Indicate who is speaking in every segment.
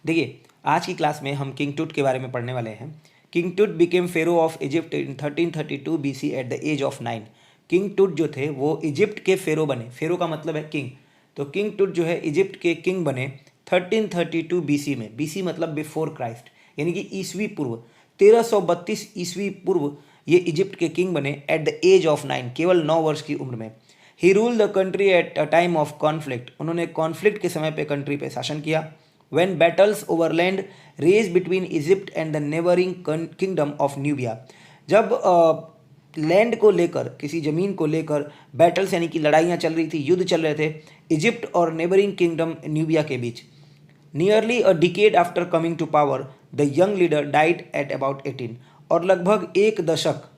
Speaker 1: देखिए, आज की क्लास में हम किंग टूट के बारे में पढ़ने वाले हैं। King Tut became pharaoh of Egypt in 1332 BC at the age of 9। King Tut जो थे वो इजिप्ट के फेरो बने। फेरो का मतलब है किंग। तो किंग टूट जो है इजिप्ट के किंग बने 1332 BC में। BC मतलब बिफोर क्राइस्ट, यानी कि ईसवी पूर्व 1332 ईसवी पूर्व ये इजिप्ट के किंग बने एट द एज ऑफ 9, केवल 9 वर्ष की उम्र में। He rule the country at a time of conflict. उन्होंने कॉन्फ्लिक्ट के समय पे कंट्री पे शासन किया। When battles over land raged between Egypt and the neighboring kingdom of Nubia, जब लैंड को लेकर, किसी ज़मीन को लेकर बैटल्स यानी कि लड़ाइयाँ चल रही थी, युद्ध चल रहे थे इजिप्ट और नेबरिंग किंगडम न्यूबिया के बीच। Nearly a decade after coming to power the young leader died at about 18। और लगभग एक दशक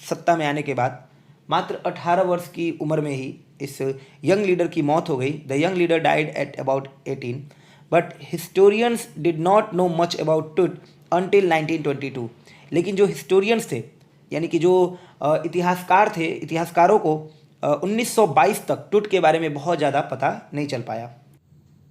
Speaker 1: सत्ता में आने के बाद मात्र 18 वर्ष की उम्र में ही इस यंग लीडर की मौत हो गई। The young leader died at about 18। But historians did not know much about टूट अनटिल 1922। लेकिन जो हिस्टोरियंस थे, यानी कि जो इतिहासकार थे, इतिहासकारों को 1922 तक टूट के बारे में बहुत ज़्यादा पता नहीं चल पाया।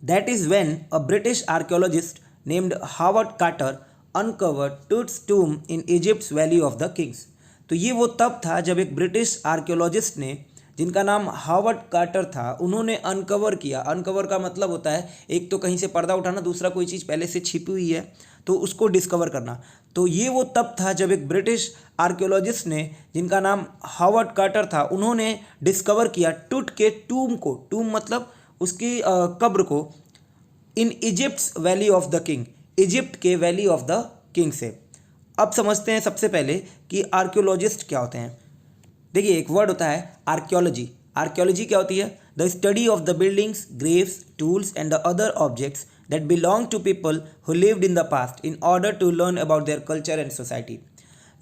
Speaker 1: That is when a British archaeologist named Howard Carter uncovered Tut's tomb in Egypt's Valley of the Kings. तो ये वो तब था जब एक ब्रिटिश आर्कियोलॉजिस्ट ने, जिनका नाम हावर्ड कार्टर था, उन्होंने अनकवर किया। अनकवर का मतलब होता है एक तो कहीं से पर्दा उठाना, दूसरा कोई चीज़ पहले से छिपी हुई है तो उसको डिस्कवर करना। तो ये वो तब था जब एक ब्रिटिश आर्कियोलॉजिस्ट ने, जिनका नाम हावर्ड कार्टर था, उन्होंने डिस्कवर किया टूट के टूम को। टूम मतलब उसकी कब्र को, in Egypt's Valley of the King, Egypt के वैली ऑफ द किंग से। अब समझते हैं सबसे पहले कि आर्कियोलॉजिस्ट क्या होते हैं। देखिए, एक वर्ड होता है आर्कियोलॉजी। आर्कियोलॉजी क्या होती है? The study of the buildings, graves, tools and the other objects that belong to people who lived in the past in order to learn about their culture and society.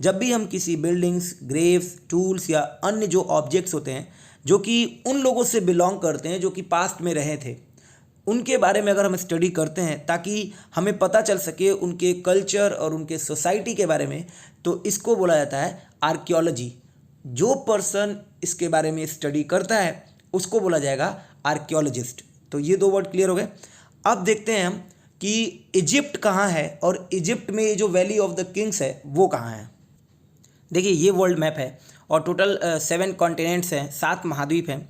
Speaker 1: जब भी हम किसी buildings, graves, tools या अन्य जो objects होते हैं जो कि उन लोगों से बिलोंग करते हैं जो कि पास्ट में रहे थे, उनके बारे में अगर हम स्टडी करते हैं ताकि हमें पता चल सके उनके कल्चर और उनके सोसाइटी के बारे में, तो इसको बोला जाता है आर्कियोलॉजी। जो पर्सन इसके बारे में स्टडी करता है उसको बोला जाएगा आर्कियोलॉजिस्ट। तो ये दो वर्ड क्लियर हो गए। अब देखते हैं हम कि इजिप्ट कहाँ है और इजिप्ट में ये जो वैली ऑफ द किंग्स है वो कहाँ है। देखिए, ये वर्ल्ड मैप है और टोटल 7 कॉन्टिनेंट्स हैं, 7 महाद्वीप हैं।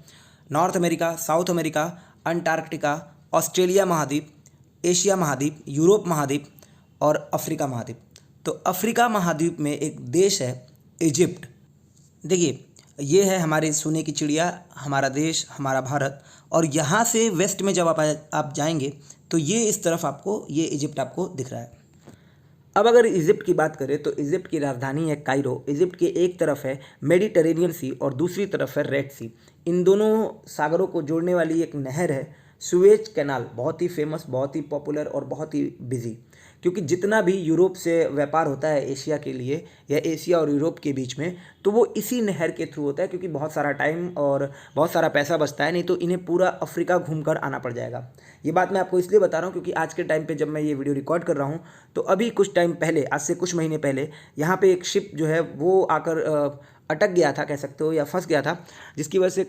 Speaker 1: North America, south America, Antarctica, Australia महाद्वीप, एशिया महाद्वीप, यूरोप महाद्वीप और अफ्रीका महाद्वीप। तो अफ्रीका महाद्वीप में एक देश है इजिप्ट। देखिए, ये है हमारे सोने की चिड़िया, हमारा देश, हमारा भारत। और यहाँ से वेस्ट में जब आप जाएंगे तो ये इस तरफ आपको, ये इजिप्ट आपको दिख रहा है। अब अगर इजिप्ट की बात करें तो इजिप्ट की राजधानी है कायरो। इजिप्ट के एक तरफ है मेडिटेरेनियन सी और दूसरी तरफ है रेड सी। इन दोनों सागरों को जोड़ने वाली एक नहर है सुएज कैनाल, बहुत ही फेमस, बहुत ही पॉपुलर और बहुत ही बिजी। क्योंकि जितना भी यूरोप से व्यापार होता है एशिया के लिए या एशिया और यूरोप के बीच में, तो वो इसी नहर के थ्रू होता है। क्योंकि बहुत सारा टाइम और बहुत सारा पैसा बचता है, नहीं तो इन्हें पूरा अफ्रीका घूमकर आना पड़ जाएगा। ये बात मैं आपको इसलिए बता रहा हूँ क्योंकि आज के टाइम पे जब मैं ये वीडियो रिकॉर्ड कर रहा हूँ तो अभी कुछ टाइम पहले, आज से कुछ महीने पहले, यहाँ पे एक शिप जो है वो आकर अटक गया था, कह सकते हो, या फंस गया था, जिसकी वजह से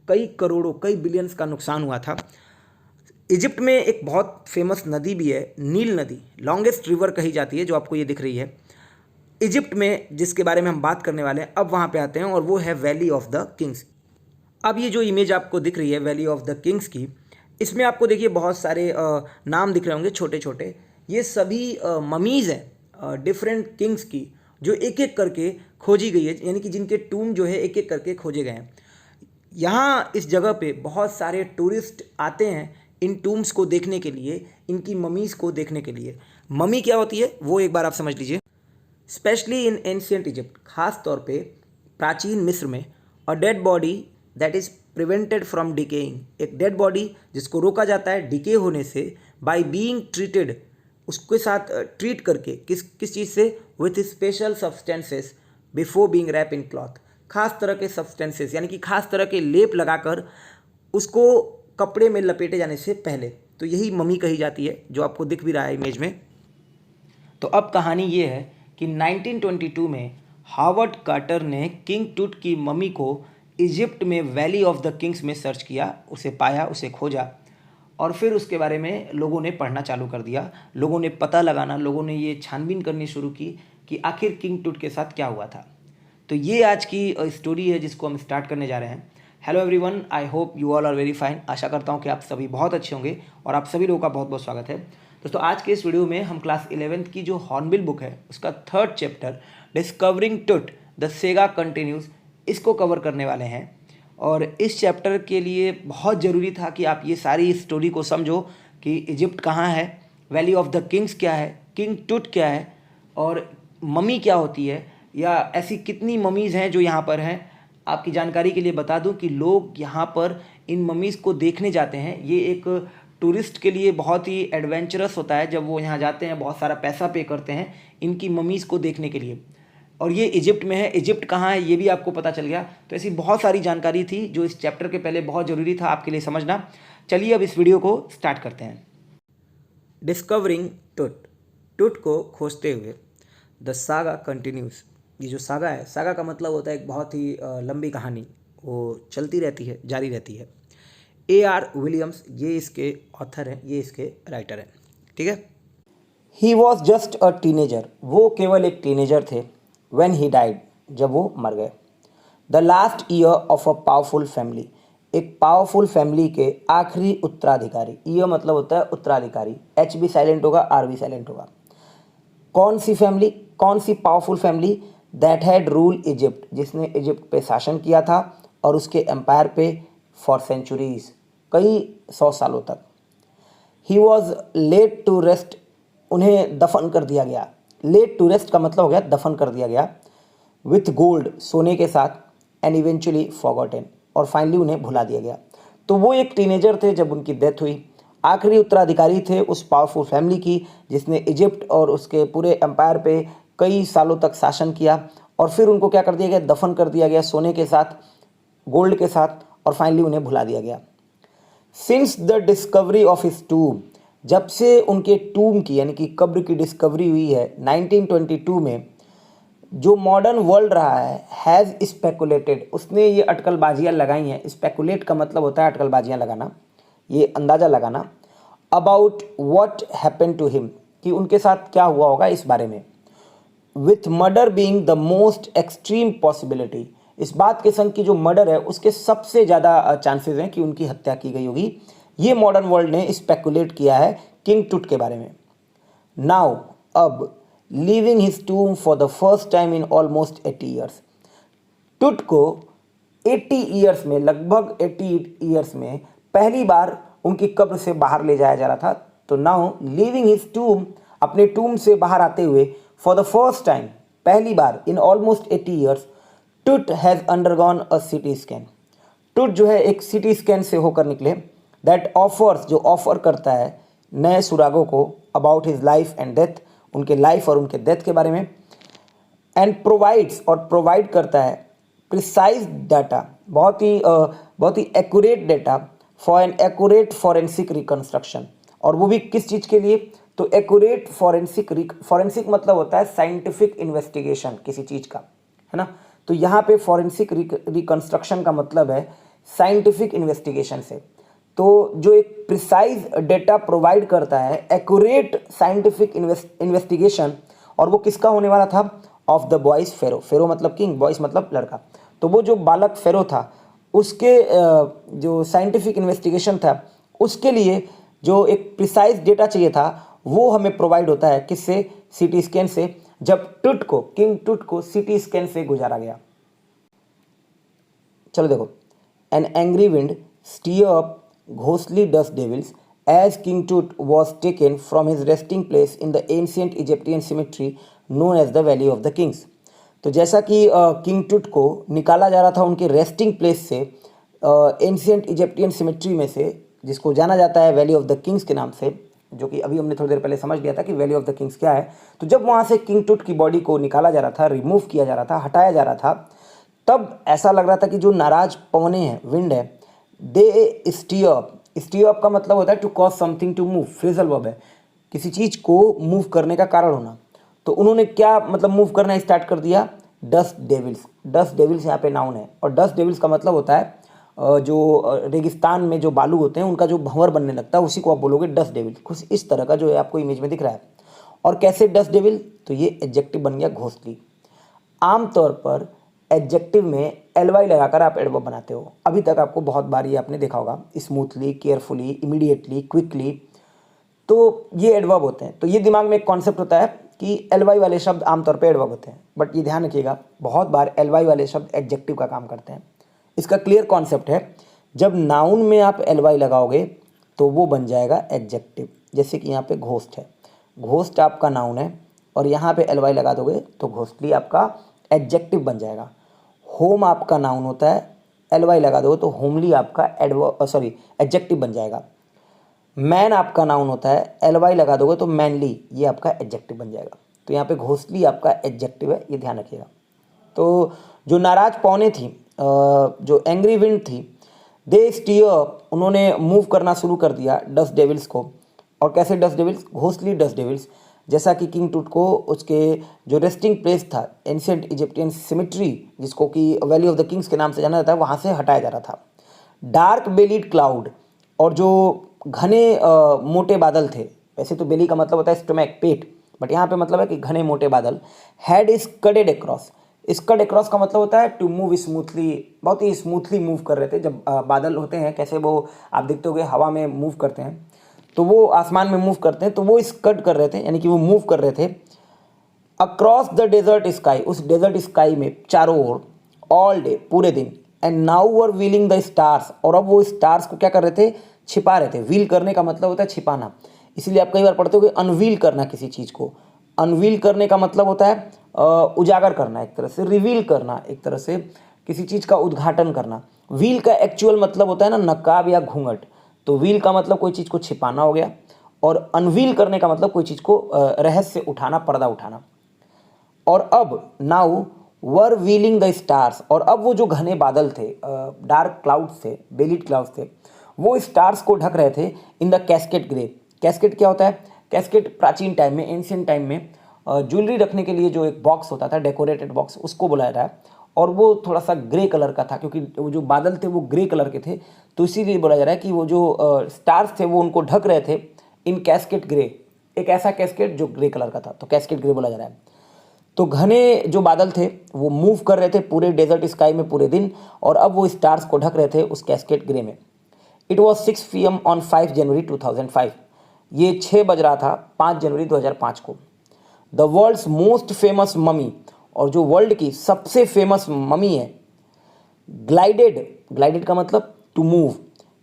Speaker 1: कई करोड़ों, कई बिलियंस का नुकसान हुआ था। इजिप्ट में एक बहुत फेमस नदी भी है, नील नदी, लॉन्गेस्ट रिवर कही जाती है, जो आपको ये दिख रही है इजिप्ट में, जिसके बारे में हम बात करने वाले हैं। अब वहाँ पे आते हैं और वो है वैली ऑफ द किंग्स। अब ये जो इमेज आपको दिख रही है वैली ऑफ द किंग्स की, इसमें आपको देखिए बहुत सारे नाम दिख रहे होंगे छोटे छोटे। ये सभी ममीज़ हैं डिफरेंट किंग्स की, जो एक एक करके खोजी गई है, यानी कि जिनके टूम जो है एक एक करके खोजे गए हैं। यहाँ इस जगह पे बहुत सारे टूरिस्ट आते हैं इन टूम्स को देखने के लिए, इनकी ममीज़ को देखने के लिए। ममी क्या होती है वो एक बार आप समझ लीजिए। स्पेशली इन एंशियंट इजिप्ट, खास तौर पे प्राचीन मिस्र में, a dead body that is prevented from decaying, एक डेड बॉडी जिसको रोका जाता है डिके होने से, बाय बीइंग ट्रीटेड, उसके साथ ट्रीट करके, किस चीज़ से, with special substances before being wrap in cloth, खास तरह के सब्सटेंसेस यानी कि खास तरह के लेप लगाकर उसको कपड़े में लपेटे जाने से पहले। तो यही ममी कही जाती है, जो आपको दिख भी रहा है इमेज में। तो अब कहानी ये है कि 1922 में हावर्ड कार्टर ने किंग टूट की ममी को इजिप्ट में वैली ऑफ द किंग्स में सर्च किया, उसे पाया, उसे खोजा। और फिर उसके बारे में लोगों ने पढ़ना चालू कर दिया, लोगों ने पता लगाना, लोगों ने ये छानबीन करनी शुरू की कि आखिर किंग टूट के साथ क्या हुआ था। तो ये आज की स्टोरी है जिसको हम स्टार्ट करने जा रहे हैं। Hello everyone, I hope you all are very fine. आशा करता हूँ कि आप सभी बहुत अच्छे होंगे और आप सभी लोगों का बहुत बहुत स्वागत है। दोस्तों, आज के इस वीडियो में हम क्लास 11th की जो हॉर्नबिल बुक है उसका 3rd चैप्टर डिस्कवरिंग टूट द सेगा कंटिन्यूज, इसको कवर करने वाले हैं। और इस चैप्टर के लिए बहुत ज़रूरी था कि आप ये सारी स्टोरी को समझो कि इजिप्ट कहाँ है, वैली ऑफ द किंग्स क्या है, किंग टूट क्या है, और मम्मी क्या होती है, या ऐसी कितनी मम्मीज़ हैं जो यहाँ पर हैं। आपकी जानकारी के लिए बता दूं कि लोग यहाँ पर इन मम्मीज़ को देखने जाते हैं। ये एक टूरिस्ट के लिए बहुत ही एडवेंचरस होता है जब वो यहाँ जाते हैं, बहुत सारा पैसा पे करते हैं इनकी मम्मीज़ को देखने के लिए। और ये इजिप्ट में है। इजिप्ट कहाँ है ये भी आपको पता चल गया। तो ऐसी बहुत सारी जानकारी थी जो इस चैप्टर के पहले बहुत ज़रूरी था आपके लिए समझना। चलिए अब इस वीडियो को स्टार्ट करते हैं। डिस्कवरिंग टूट, टूट को खोजते हुए द सागा कंटिन्यूस। ये जो सागा है, सागा का मतलब होता है एक बहुत ही लंबी कहानी, वो चलती रहती है, जारी रहती है। A.R. विलियम्स ये इसके ऑथर हैं, ये इसके राइटर हैं, ठीक है। He was just a teenager, वो केवल एक टीनेजर थे। व्हेन ही डाइड, जब वो मर गए। The last year of a powerful family, एक पावरफुल फैमिली के आखिरी उत्तराधिकारी। ईयर मतलब होता है उत्तराधिकारी, एच भी साइलेंट होगा, आर भी साइलेंट होगा। कौन सी फैमिली, कौन सी powerful family? That had rule Egypt, जिसने इजिप्ट पे शासन किया था और उसके एम्पायर पे फॉर सेंचुरीज, कई 100 सालों तक। He was laid to rest, उन्हें दफन कर दिया गया। लेट टू रेस्ट का मतलब हो गया दफन कर दिया गया। विथ गोल्ड, सोने के साथ। एंड इवेंचुअली फॉरगॉटन, और फाइनली उन्हें भुला दिया गया। तो वो एक टीनेजर थे जब उनकी डेथ हुई। आखिरी उत्तराधिकारी थे उस पावरफुल फैमिली की जिसने इजिप्ट और उसके पूरे एम्पायर पे कई सालों तक शासन किया, और फिर उनको क्या कर दिया गया, दफन कर दिया गया सोने के साथ, गोल्ड के साथ, और फाइनली उन्हें भुला दिया गया। Since the discovery of his tomb, जब से उनके टूम की यानी कि कब्र की डिस्कवरी हुई है 1922 में, जो मॉडर्न वर्ल्ड रहा है हैज़ स्पेकुलेटेड, उसने ये अटकलबाजियाँ लगाई हैं। स्पेकुलेट का मतलब होता है अटकलबाजियाँ लगाना, ये अंदाज़ा लगाना। About what happened to him, कि उनके साथ क्या हुआ होगा इस बारे में। With murder being the most extreme possibility, इस बात के संग कि जो मर्डर है उसके सबसे ज़्यादा चांसेस हैं कि उनकी हत्या की गई होगी। ये मॉडर्न वर्ल्ड ने स्पेकुलेट किया है किंग टूट के बारे में। नाउ, अब, leaving his tomb for the first time in almost 80 years, Tut को 80 ईयर्स में, लगभग 80 ईयर्स में पहली बार उनकी कब्र से बाहर ले जाया जा रहा था। तो नाउ लीविंग हिज टूम, अपने टूम से बाहर आते हुए, फॉर द फर्स्ट टाइम, पहली बार, इन ऑलमोस्ट 80 ईयर्स, टूट has undergone a CT scan. टूट जो है एक सिटी स्कैन से होकर निकले। दैट ऑफर्स, जो ऑफर करता है नए सुरागों को, about his life and death, उनके लाइफ और उनके डेथ के बारे में। एंड प्रोवाइड्स, और प्रोवाइड करता है प्रिसाइज डाटा, बहुत ही accurate data, for an accurate forensic reconstruction, और वो भी किस चीज़ के लिए? तो एक्यूरेट फॉरेंसिक मतलब होता है साइंटिफिक इन्वेस्टिगेशन किसी चीज़ का, है ना। तो यहाँ पे फॉरेंसिक रिकन्स्ट्रक्शन का मतलब है साइंटिफिक इन्वेस्टिगेशन से। तो जो एक प्रिसाइज डेटा प्रोवाइड करता है, एक्यूरेट साइंटिफिक इन्वेस्टिगेशन, और वो किसका होने वाला था? ऑफ द बॉयज फेरो। फेरो मतलब किंग, बॉयज मतलब लड़का। तो वो जो बालक फेरो था उसके जो साइंटिफिक इन्वेस्टिगेशन था उसके लिए जो एक प्रिसाइज डेटा चाहिए था वो हमें प्रोवाइड होता है किससे? सीटी स्कैन से। जब टूट को, किंग टूट को सीटी स्कैन से गुजारा गया। चलो देखो, an angry wind stir up ghostly dust devils as King Tut was taken from his resting place in the ancient Egyptian cemetery known as the Valley of the Kings. तो जैसा कि king टूट को निकाला जा रहा था उनके रेस्टिंग प्लेस से, एंशिएंट इजिप्टियन सिमेट्री में से, जिसको जाना जाता है वैली ऑफ द किंग्स के नाम से, जो कि अभी हमने थोड़ी देर पहले समझ लिया था कि वैली ऑफ द किंग्स क्या है। तो जब वहाँ से किंग टूट की बॉडी को निकाला जा रहा था, रिमूव किया जा रहा था, हटाया जा रहा था, तब ऐसा लग रहा था कि जो नाराज पवने हैं, विंड है, they steer up. Steer up का मतलब होता है to cause something to move, phrasal verb है, किसी चीज़ को मूव करने का कारण होना। तो उन्होंने क्या मतलब मूव करना स्टार्ट कर दिया? Dust devils. डस्ट डेविल्स यहाँ पे नाउन है, और डस्ट डेविल्स का मतलब होता है रेगिस्तान में जो बालू होते हैं उनका जो भंवर बनने लगता है, उसी को आप बोलोगे डस्ट डेविल। कुछ इस तरह का जो है आपको इमेज में दिख रहा है। और कैसे डस्ट डेविल, तो ये एडजेक्टिव बन गया घोंसली। आमतौर पर एडजेक्टिव में एलवाई लगाकर आप एडवर्ब बनाते हो। अभी तक आपको बहुत बार ये आपने देखा होगा, स्मूथली, केयरफुली, इमीडिएटली, क्विकली, तो ये एडवर्ब होते हैं। तो ये दिमाग में एक कॉन्सेप्ट होता है कि एलवाई वाले शब्द आमतौर पे एडवर्ब होते हैं, बट ये ध्यान रखिएगा बहुत बार एलवाई वाले शब्द एडजेक्टिव का काम करते हैं। इसका क्लियर कॉन्सेप्ट है, जब नाउन में आप एलवाई लगाओगे तो वो बन जाएगा एडजेक्टिव। जैसे कि यहाँ पे घोस्ट है, घोस्ट आपका नाउन है और यहाँ पे एलवाई लगा दोगे तो घोस्टली आपका एडजेक्टिव बन जाएगा। होम आपका नाउन होता है, एलवाई लगा दोगे तो होमली आपका एडजेक्टिव बन जाएगा। मैन आपका नाउन होता है, एलवाई लगा दोगे तो मैनली ये आपका एडजेक्टिव बन जाएगा। तो यहाँ पे घोंसली आपका एडजेक्टिव है, ये ध्यान रखिएगा। तो जो नाराज पौने थी, जो एंग्री विंड थी, दे स्टीयर, उन्होंने मूव करना शुरू कर दिया डस्ट डेविल्स को। और कैसे डस्ट डेविल्स, घोंसली डस्ट डेविल्स। जैसा कि किंग टूट को उसके जो रेस्टिंग प्लेस था, एंशिएंट इजिप्टियन सिमेट्री, जिसको कि वैली ऑफ द किंग्स के नाम से जाना जाता है, वहाँ से हटाया जा रहा था। डार्क बेलीड क्लाउड, और जो घने मोटे बादल थे, वैसे तो बेली का मतलब होता है स्टोमैक, पेट, बट यहाँ पे मतलब है कि घने मोटे बादल। हैड स्कडेड अक्रॉस, स्कड अक्रॉस का मतलब होता है टू मूव स्मूथली, बहुत ही स्मूथली मूव कर रहे थे। जब बादल होते हैं कैसे वो आप देखते होगे हवा में मूव करते हैं, तो वो आसमान में मूव करते हैं, तो वो स्कड कर रहे थे, यानी कि वो मूव कर रहे थे अक्रॉस द डेजर्ट स्काई, उस डेजर्ट स्काई में चारों ओर, ऑल डे, पूरे दिन। And now were wheeling the stars, और अब वो स्टार्स को क्या कर रहे थे, छिपा रहे थे। व्हील करने का मतलब होता है छिपाना, इसलिए आप कई बार पढ़ते हो कि अनवील करना किसी चीज़ को। अनवील करने का मतलब होता है उजागर करना, एक तरह से रिवील करना, एक तरह से किसी चीज़ का उद्घाटन करना। व्हील का एक्चुअल मतलब होता है ना नकाब या घूंघट, तो व्हील का मतलब कोई चीज़ को छिपाना हो गया, और अनवील करने का मतलब कोई चीज़ को रहस्य उठाना, पर्दा उठाना। और अब now were wheeling the stars, और अब वो जो घने बादल थे, डार्क क्लाउड्स थे, बेलिड क्लाउड्स थे, वो स्टार्स को ढक रहे थे in the casket grey. Casket क्या होता है, कैस्केट प्राचीन टाइम में, एंशिएंट टाइम में ज्वेलरी रखने के लिए जो एक बॉक्स होता था, डेकोरेटेड बॉक्स, उसको बुलाया रहा है। और वो थोड़ा सा ग्रे कलर का था, क्योंकि वो जो बादल थे वो ग्रे कलर के थे, तो इसीलिए बोला जा रहा है कि वो जो स्टार्स थे वो उनको ढक रहे थे इन कैस्केट ग्रे, एक ऐसा कैस्केट जो ग्रे कलर का था, तो कैस्केट ग्रे बोला जा रहा है। तो घने जो बादल थे वो मूव कर रहे थे पूरे डेजर्ट स्काई में पूरे दिन, और अब वो स्टार्स को ढक रहे थे उस कैस्केट ग्रे में। इट वॉज 6 PM ऑन 5 जनवरी 2005, ये 6 बज रहा था 5 जनवरी 2005 को। The world's most famous mummy, और जो वर्ल्ड की सबसे फेमस ममी है, ग्लाइडेड, ग्लाइडेड का मतलब to move,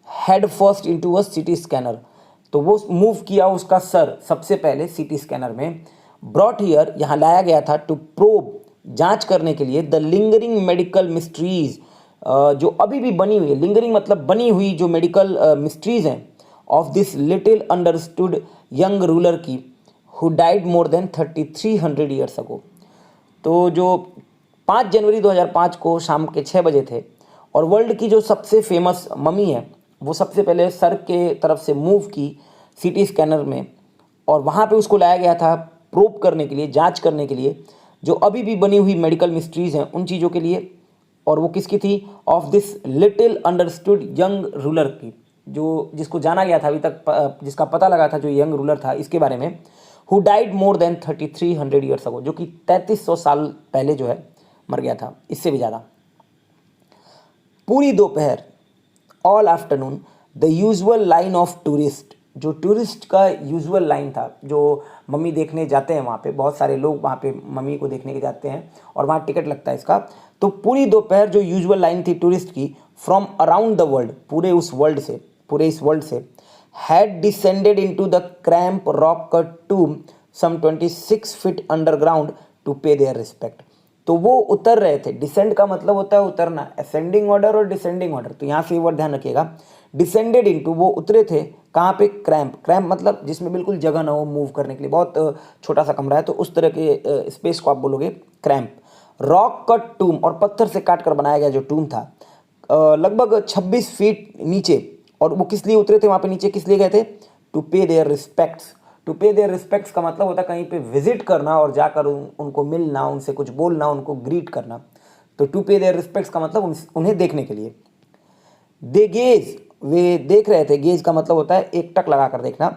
Speaker 1: head first into a CT scanner, तो वो मूव किया उसका सर सबसे पहले सिटी स्कैनर में। ब्रॉट हियर, यहाँ लाया गया था, टू प्रोब, जांच करने के लिए, द लिंगरिंग मेडिकल मिस्ट्रीज, जो अभी भी बनी हुई है, लिंगरिंग मतलब बनी हुई जो मेडिकल मिस्ट्रीज हैं, of this little understood young ruler की, who died more than 3300 years ago. तो जो 5 जनवरी 2005 को शाम के 6 बजे थे, और वर्ल्ड की जो सबसे फेमस ममी है वो सबसे पहले सर के तरफ से मूव की सीटी स्कैनर में, और वहाँ पे उसको लाया गया था प्रोब करने के लिए, जांच करने के लिए, जो अभी भी बनी हुई मेडिकल मिस्ट्रीज़ हैं उन चीज़ों के लिए। और वो किसकी थी, of this little understood young ruler की, जो जिसको जाना गया था अभी तक, जिसका पता लगा था जो यंग रूलर था इसके बारे में, who died more than 3300 years अगो, जो कि 3300 साल पहले जो है मर गया था, इससे भी ज़्यादा। पूरी दोपहर, all afternoon, the usual line of tourist, जो टूरिस्ट का यूजुअल लाइन था, जो मम्मी देखने जाते हैं वहाँ पे, बहुत सारे लोग वहाँ पे मम्मी को देखने के जाते हैं और वहाँ टिकट लगता है इसका। तो पूरी दोपहर जो यूजुअल लाइन थी टूरिस्ट की, फ्रॉम अराउंड द वर्ल्ड, पूरे उस वर्ल्ड से, पूरे इस वर्ल्ड से, had descended into the cramp rock cut tomb some 26 feet underground to pay their respect. तो वो उतर रहे थे, डिसेंड का मतलब होता है उतरना, असेंडिंग ऑर्डर और डिसेंडिंग ऑर्डर, तो यहाँ से ये वर्ड ध्यान रखिएगा। डिसेंडेड इनटू, वो उतरे थे कहाँ पे, क्रैम्प, क्रैम्प मतलब जिसमें बिल्कुल जगह ना हो मूव करने के लिए, बहुत छोटा सा कमरा है, तो उस तरह के स्पेस को आप बोलोगे क्रैम्प। रॉक कट टूम, और पत्थर से काट कर बनाया गया जो टूम था, लगभग 26 फीट नीचे। और वो किस लिए उतरे थे वहाँ पे नीचे, किस लिए गए थे, to pay there respects. To pay there respects का मतलब होता है कहीं पे विजिट करना और जाकर उनको मिलना, उनसे कुछ बोलना, उनको ग्रीट करना। तो टू पे देयर रिस्पेक्ट्स का मतलब उन्हें देखने के लिए। दे गेज, वे देख रहे थे, गेज का मतलब होता है एक टक लगा कर देखना,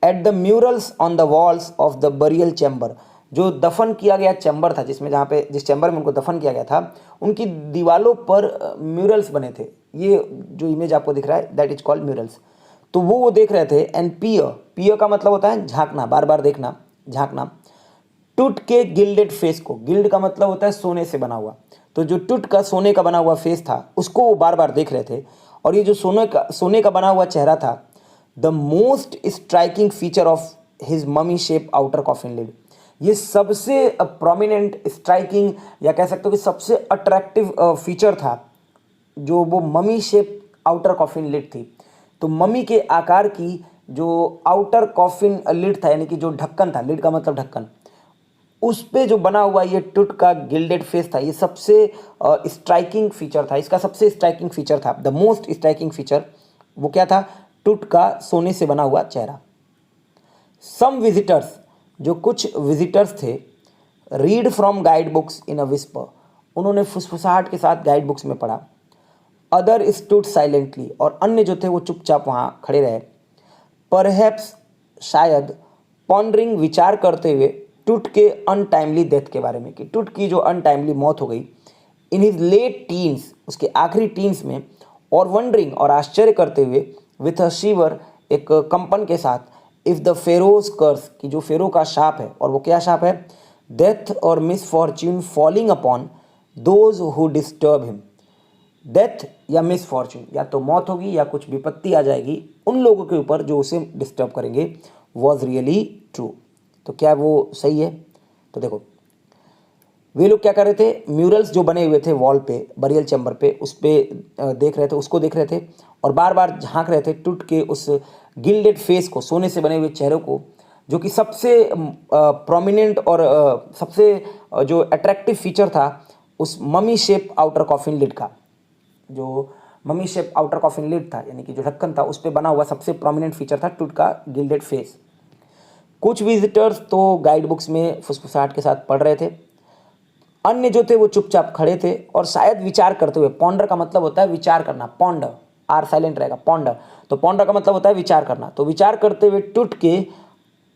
Speaker 1: at the murals on the walls of the burial chamber, जो दफन किया गया चैम्बर था, जिसमें जहाँ पे जिस चैम्बर में उनको दफन किया गया था, उनकी दीवालों पर म्यूरल्स बने थे। ये जो इमेज आपको दिख रहा है दैट इज कॉल्ड म्यूरल्स। तो वो देख रहे थे। एंड पियर, पियर का मतलब होता है झांकना, बार बार देखना, झांकना। टूट के गिल्डेड फेस को, गिल्ड का मतलब होता है सोने से बना हुआ, तो जो टूट का सोने का बना हुआ फेस था उसको वो बार बार देख रहे थे। और ये जो सोने का बना हुआ चेहरा था, the most striking feature of his mummy shape outer coffin lid, ये सबसे प्रोमिनेंट, स्ट्राइकिंग या कह सकते हो कि सबसे अट्रैक्टिव फीचर था जो वो mummy shape outer coffin lid थी। तो ममी के आकार की जो आउटर कॉफिन लिड था, यानी कि जो ढक्कन था, लिड का मतलब ढक्कन, उस पे जो बना हुआ ये टूट का गिल्डेड फेस था, ये सबसे स्ट्राइकिंग फीचर था, इसका सबसे स्ट्राइकिंग फीचर था, द मोस्ट स्ट्राइकिंग फीचर। वो क्या था? टूट का सोने से बना हुआ चेहरा। सम विजिटर्स, जो कुछ विजिटर्स थे, read from guide books in a whisper, उन्होंने फुसफुसाहट के साथ गाइड बुक्स में पढ़ा। अदर स्टूड साइलेंटली, और अन्य जो थे वो चुपचाप वहाँ खड़े रहे। परहैप्स, शायद, पॉन्डरिंग, विचार करते हुए टूट के अनटाइमली डेथ के बारे में, कि टूट की जो अनटाइमली मौत हो गई। इन हिज लेट टीन्स, उसके आखिरी टीन्स में। और वंडरिंग, और आश्चर्य करते हुए, विथ अ शिवर, एक कंपन के साथ, इफ द फेरोज कर्स, कि जो फेरो का शाप है, और वो क्या शाप है? डेथ और misfortune falling upon those who disturb him, death या मिसफॉर्च्यून, या तो मौत होगी या कुछ विपत्ति आ जाएगी उन लोगों के ऊपर जो उसे डिस्टर्ब करेंगे, वॉज रियली ट्रू। तो क्या वो सही है? तो देखो, वे लोग क्या कर रहे थे? म्यूरल्स जो बने हुए थे वॉल पे, बरियल चैम्बर पे, उस पे देख रहे थे, उसको देख रहे थे, और बार बार झांक रहे थे टूट के उस गिल्डेड फेस को, सोने से बने हुए चेहरे को, जो कि सबसे प्रोमिनेंट और सबसे जो अट्रैक्टिव फीचर था उस mummy shape outer coffin lid का, जो mummy shape outer coffin lid था, यानी कि जो ढक्कन था, उस पर बना हुआ सबसे प्रोमिनेंट फीचर था टूट का गिल्डेड फेस। कुछ विजिटर्स तो गाइड बुक्स में फुसफुसाहट के साथ पढ़ रहे थे, अन्य जो थे वो चुपचाप खड़े थे और शायद विचार करते हुए। पॉन्डर का मतलब होता है विचार करना, पॉन्डर, आर साइलेंट रहेगा, पॉन्डर। तो पॉन्डर का मतलब होता है विचार करना, तो विचार करते हुए टूट के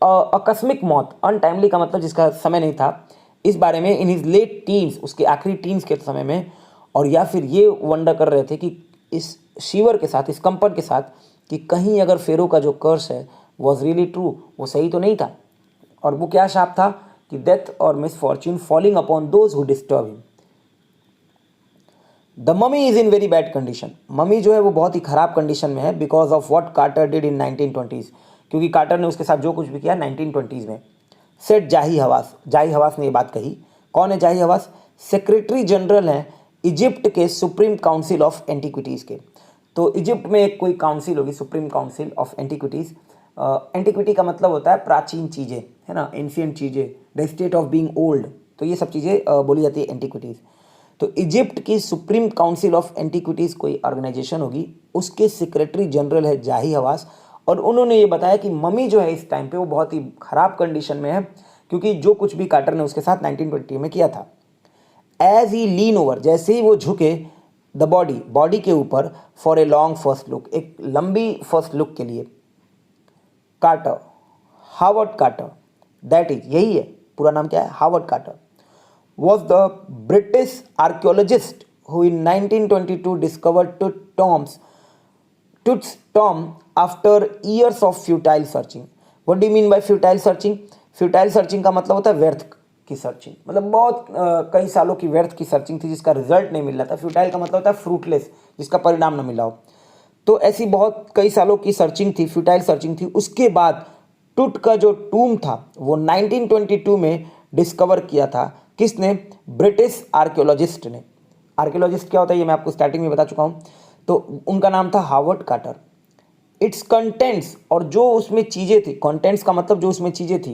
Speaker 1: आकस्मिक मौत, अनटाइमली का मतलब जिसका समय नहीं था, इस बारे में, इन हिज लेट टीन्स, उसके आखिरी टीन्स के समय में। और या फिर ये वंडर कर रहे थे कि इस शिवर के साथ, इस कंपन के साथ, कि कहीं अगर फेरो का जो कर्स है वॉज रियली ट्रू, वो सही तो नहीं था। और वो क्या शाप था? कि डेथ और misfortune falling upon those who disturb him. The mummy is in very bad condition, mummy जो है वो बहुत ही खराब कंडीशन में है, because of what Carter did in 1920s, क्योंकि कार्टर ने उसके साथ जो कुछ भी किया 1920s में। सेट जाही हवास, जाही हवास ने ये बात कही। कौन है जाही हवास? सेक्रेटरी जनरल हैं इजिप्ट के सुप्रीम काउंसिल ऑफ एंटीक्विटीज़ के। तो इजिप्ट में एक कोई काउंसिल होगी, supreme council of antiquities. Antiquity का मतलब होता है प्राचीन चीज़ें, है ना, एंशिएंट चीज़ें, the state of being old, तो ये सब चीज़ें बोली जाती है एंटीक्विटीज़। तो इजिप्ट की सुप्रीम काउंसिल ऑफ एंटीक्विटीज़ कोई ऑर्गेनाइजेशन होगी, उसके सेक्रेटरी जनरल है जाही हवास। और उन्होंने ये बताया कि ममी जो है इस टाइम पे वो बहुत ही ख़राब कंडीशन में है, क्योंकि जो कुछ भी कार्टर ने उसके साथ 1920 में किया था। एज ही लीन ओवर, जैसे ही वो झुके, द बॉडी, बॉडी के ऊपर, for a long first look, एक लंबी फर्स्ट लुक के लिए, Carter, Howard Carter, that is, यही है पूरा नाम, क्या है? Howard Carter, was the British archaeologist who in 1922 discovered Tut's tomb after years of futile searching. What do you mean by futile searching? Futile searching का मतलब होता है व्यर्थ की सर्चिंग, मतलब बहुत कई सालों की व्यर्थ की सर्चिंग थी जिसका रिजल्ट नहीं मिल रहा था। फ्यूटाइल का मतलब होता है फ्रूटलेस, जिसका परिणाम ना मिला हो। तो ऐसी बहुत कई सालों की सर्चिंग थी, फ्यूटाइल सर्चिंग थी। उसके बाद टुट का जो टूम था वो 1922 में डिस्कवर किया था। किसने? ब्रिटिश आर्कियोलॉजिस्ट ने। आर्कियोलॉजिस्ट क्या होता है ये मैं आपको स्टार्टिंग में बता चुका हूँ। तो उनका नाम था हावर्ड कार्टर। इट्स कंटेंट्स, और जो उसमें चीज़ें थी, कंटेंट्स का मतलब जो उसमें चीज़ें थी,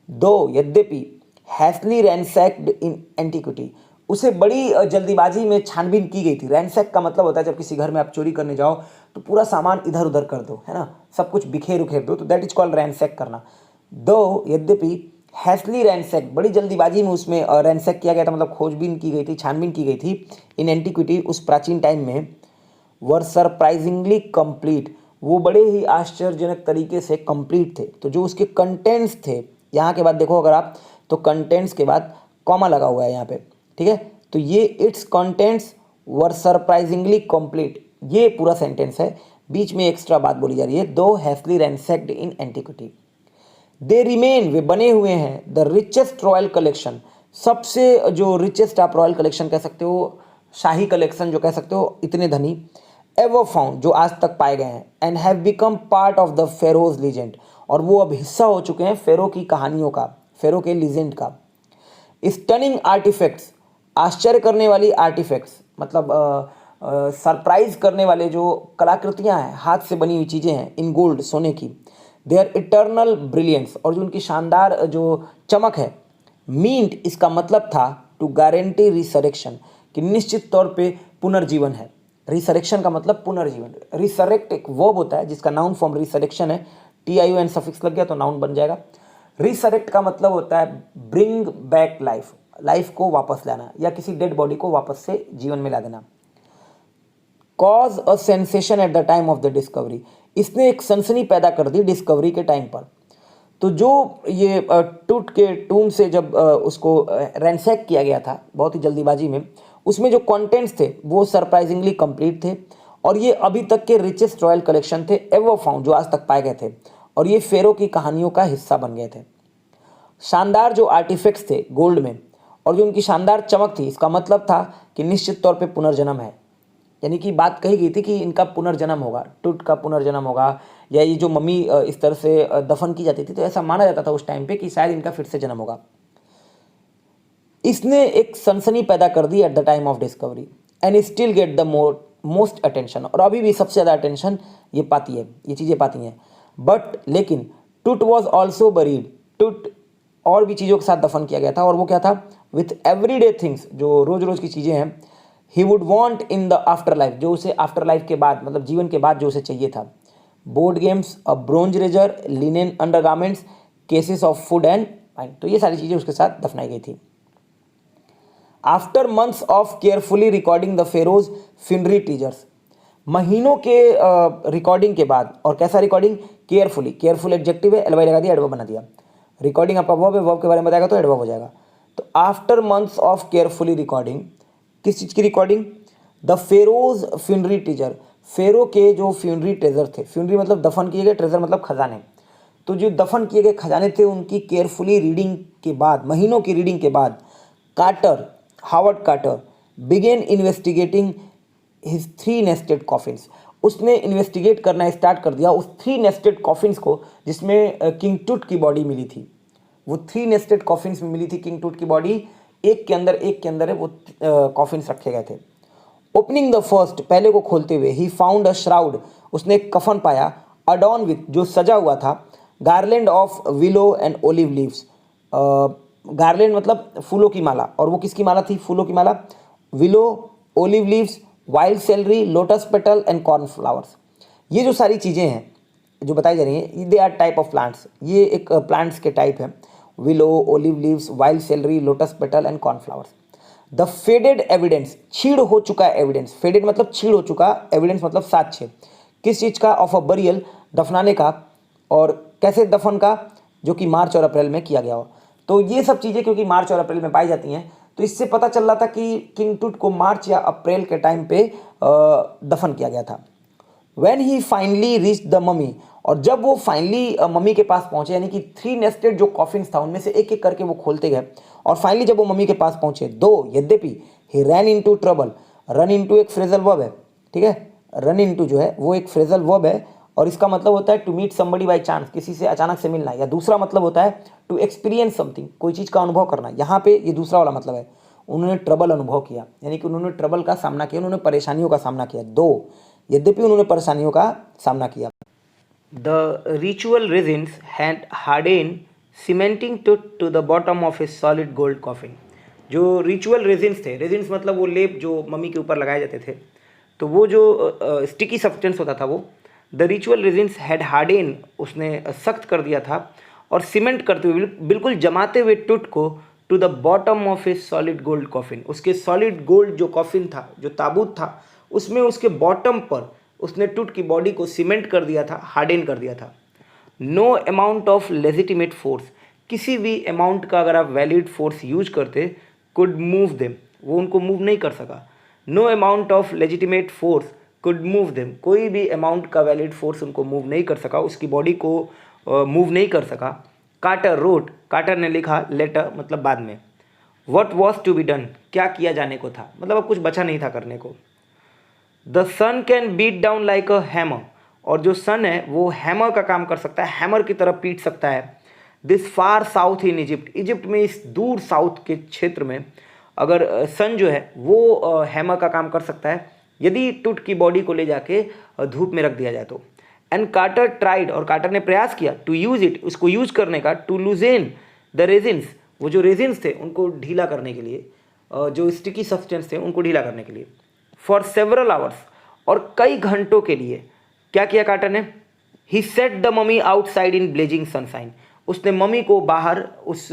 Speaker 1: दो यद्यपि हैसली रैंसैक्ड इन एंटीक्विटी, उसे बड़ी जल्दीबाजी में छानबीन की गई थी। रैंसैक का मतलब होता है जब किसी घर में आप चोरी करने जाओ तो पूरा सामान इधर उधर कर दो, है ना, सब कुछ बिखेर उखेर दो, तो दैट इज कॉल्ड रैंसैक करना। दो यद्यपि हैसली रैंसैक, बड़ी जल्दीबाजी में उसमें रैंसैक किया गया था, मतलब खोजबीन की गई थी, छानबीन की गई थी इन एंटीक्विटी, उस प्राचीन टाइम में। वर सरप्राइजिंगली कंप्लीट, वो बड़े ही आश्चर्यजनक तरीके से कंप्लीट थे। तो जो उसके कंटेंट्स थे, यहाँ के बाद देखो अगर आप, तो कंटेंट्स के बाद कॉमा लगा हुआ है यहाँ पे, ठीक है। तो ये it's contents were surprisingly complete, ये पूरा सेंटेंस है। बीच में एक्स्ट्रा बात बोली जा रही है, दो हैस्टली रैंसैक्ड इन एंटिक्विटी, दे रिमेन, वे बने हुए हैं, द रिचेस्ट रॉयल कलेक्शन, सबसे जो रिचेस्ट आप रॉयल कलेक्शन कह सकते हो, शाही कलेक्शन जो कह सकते हो, इतने धनी, एवर फाउंड, जो आज तक पाए गए हैं, and have become part of the Feroz legend, और वो अब हिस्सा हो चुके हैं फेरो की कहानियों का, फेरो के लीजेंड का। स्टनिंग आर्टिफैक्ट्स, आश्चर्य करने वाली आर्टिफैक्ट्स, मतलब सरप्राइज करने वाले जो कलाकृतियां हैं, हाथ से बनी हुई चीज़ें हैं, इन गोल्ड, सोने की, देयर इटर्नल ब्रिलियंस, और जो उनकी शानदार जो चमक है। मीन्ट, इसका मतलब था टू गारंटी रिसरेक्शन, कि निश्चित तौर पे पुनर्जीवन है। रिसरेक्शन का मतलब पुनर्जीवन। रिसरेक्ट एक वर्ब होता है जिसका नाउन फॉर्म रिसरेक्शन है, TION सफिक्स लग गया तो नाउन बन जाएगा। रिसरेक्ट का मतलब होता है ब्रिंग बैक लाइफ, लाइफ को वापस लाना या किसी डेड बॉडी को वापस से जीवन में ला देना। Cause a sensation eight the time of the discovery, इसने एक सनसनी पैदा कर दी डिस्कवरी के टाइम पर। तो जो ये टूट के टूम से जब उसको रैंसैक किया गया था बहुत ही जल्दीबाजी में, उसमें जो कंटेंट्स थे वो सरप्राइजिंगली कंप्लीट थे, और ये अभी तक के रिचेस्ट रॉयल कलेक्शन थे एवर फाउंड, जो आज तक पाए गए थे, और ये फेरो की कहानियों का हिस्सा बन गए थे। शानदार जो आर्टिफैक्ट्स थे गोल्ड में, और जो उनकी शानदार चमक थी, इसका मतलब था कि निश्चित तौर पे पुनर्जन्म है, यानी कि बात कही गई थी कि इनका पुनर्जन्म होगा, टूट का पुनर्जन्म होगा, या ये जो मम्मी इस तरह से दफन की जाती थी तो ऐसा माना जाता था उस टाइम पे कि शायद इनका फिर से जन्म होगा। इसने एक सनसनी पैदा कर दी at the time of discovery, and still get the most attention, और अभी भी सबसे ज़्यादा अटेंशन ये पाती है, ये चीज़ें पाती हैं। बट लेकिन टूट वॉज ऑल्सो बरीड, टूट और भी चीज़ों के साथ दफन किया गया था, और वो क्या था, विथ एवरीडे थिंग्स, जो रोज रोज की चीज़ें हैं। He would want in the after life, जो उसे आफ्टर लाइफ के बाद, मतलब जीवन के बाद जो उसे चाहिए था। Board games, a bronze razor, linen undergarments, cases of food and wine, तो ये सारी चीज़ें उसके साथ दफनाई गई थी। After months of carefully recording the pharaoh's funerary treasures, महीनों के रिकॉर्डिंग के बाद, और कैसा रिकॉर्डिंग, केयरफुली, केयरफुल एडजेक्टिव है, एलवाई लगा दिया, एडवर्ब बना दिया। रिकॉर्डिंग आपका वर्ब है, वर्ब के बारे में बताएगा तो एडवर्ब हो जाएगा। तो after months of carefully recording, किस चीज़ की recording, the pharaoh's funerary treasure, pharaoh के जो फ्यूनरी ट्रेजर थे, फ्यूनरी मतलब दफन किए गए, ट्रेजर मतलब खजाने, तो जो दफन किए गए खजाने थे उनकी केयरफुली रीडिंग के बाद, महीनों की रीडिंग के बाद, Carter, Howard Carter began investigating his 3 nested coffins, उसने इन्वेस्टिगेट करना स्टार्ट कर दिया उस 3 नेस्टेड कॉफिन्स को जिसमें किंग टूट की बॉडी मिली थी। वो 3 नेस्टेड कॉफिन्स में मिली थी किंग टूट की बॉडी, एक के अंदर है वो कॉफिन्स रखे गए थे। ओपनिंग द फर्स्ट, पहले को खोलते हुए, ही फाउंड अ श्राउड, उसने एक कफन पाया, अडॉन विथ, जो सजा हुआ था, garland of willow and olive leaves, garland मतलब फूलों की माला, और वो किसकी माला थी, फूलों की माला, willow, olive leaves, wild celery, lotus petal and corn flowers. ये जो सारी चीज़ें हैं जो बताई जा रही हैं, they are type of plants, ये एक प्लांट्स के टाइप है, willow, olive leaves, wild celery, lotus petal and corn flowers. The faded evidence, छीड़ हो चुका एविडेंस, फेडेड मतलब छीड़ हो चुका, एविडेंस मतलब साक्ष्य, किस चीज़ का, ऑफ अ बरियल, दफनाने का, और कैसे दफन का, जो कि मार्च और अप्रैल में किया गया हो। तो ये सब चीज़ें क्योंकि मार्च और अप्रैल में पाई जाती हैं, तो इससे पता चल रहा था कि किंग टूट को मार्च या अप्रैल के टाइम पे दफन किया गया था। When he finally reached the mummy, और जब वो फाइनली मम्मी के पास पहुंचे, यानी कि 3 नेस्टेड जो कॉफिन्स था उनमें से एक एक करके वो खोलते गए, और फाइनली जब वो मम्मी के पास पहुंचे, दो यद्यपि, he ran into trouble, run into एक फ्रेजल वर्ब है, ठीक है, रन इनटू जो है वो एक फ्रेजल वर्ब है, और इसका मतलब होता है to meet somebody by chance, किसी से अचानक से मिलना, या दूसरा मतलब होता है टू एक्सपीरियंस समथिंग, कोई चीज़ का अनुभव करना। यहाँ पे ये दूसरा वाला मतलब है, उन्होंने ट्रबल अनुभव किया, यानी कि उन्होंने ट्रबल का सामना किया, उन्होंने परेशानियों का सामना किया, दो यद्यपि उन्होंने परेशानियों का सामना किया। The ritual resins had harden cementing to the bottom of a solid gold coffin, जो रिचुअल रेजिन्स थे, रेजिन्स मतलब वो लेप जो मम्मी के ऊपर लगाए जाते थे, तो वो जो स्टिकी सब्सटेंस होता था वो, the ritual resins had Harden, उसने सख्त कर दिया था, और सीमेंट करते हुए, बिल्कुल जमाते हुए टूट को, to the bottom of a solid gold coffin, उसके सॉलिड गोल्ड जो कॉफिन था, जो ताबूत था, उसमें उसके बॉटम पर उसने टूट की बॉडी को सीमेंट कर दिया था, हार्डन कर दिया था। No amount of legitimate force, किसी भी अमाउंट का अगर आप वैलिड फोर्स यूज करते, कुड मूव देम, वो उनको मूव नहीं कर सका। No amount of legitimate force could move them, कोई भी अमाउंट का वैलिड फोर्स उनको मूव नहीं कर सका, उसकी बॉडी को मूव नहीं कर सका। कार्टर रोट, कार्टर ने लिखा, लेटर मतलब बाद में। What was to be done, क्या किया जाने को था, मतलब अब कुछ बचा नहीं था करने को। The sun can beat down like a hammer, और जो सन है वो हैमर का काम कर सकता है, हैमर की तरफ पीट सकता है। This far south in Egypt, Egypt में इस दूर साउथ के क्षेत्र में अगर सन जो है वो हैमर का काम कर सकता है यदि टूट की बॉडी को ले जाके धूप में रख दिया जाए तो। एंड कार्टर ट्राइड, और कार्टर ने प्रयास किया, टू यूज इट, उसको यूज करने का, टू लूजेन द रेजिन्स, वो जो रेजिन्स थे उनको ढीला करने के लिए, जो स्टिकी सब्सटेंस थे उनको ढीला करने के लिए। फॉर सेवरल आवर्स, और कई घंटों के लिए क्या किया कार्टर ने। He set the mummy outside in blazing sunshine, उसने ममी को बाहर उस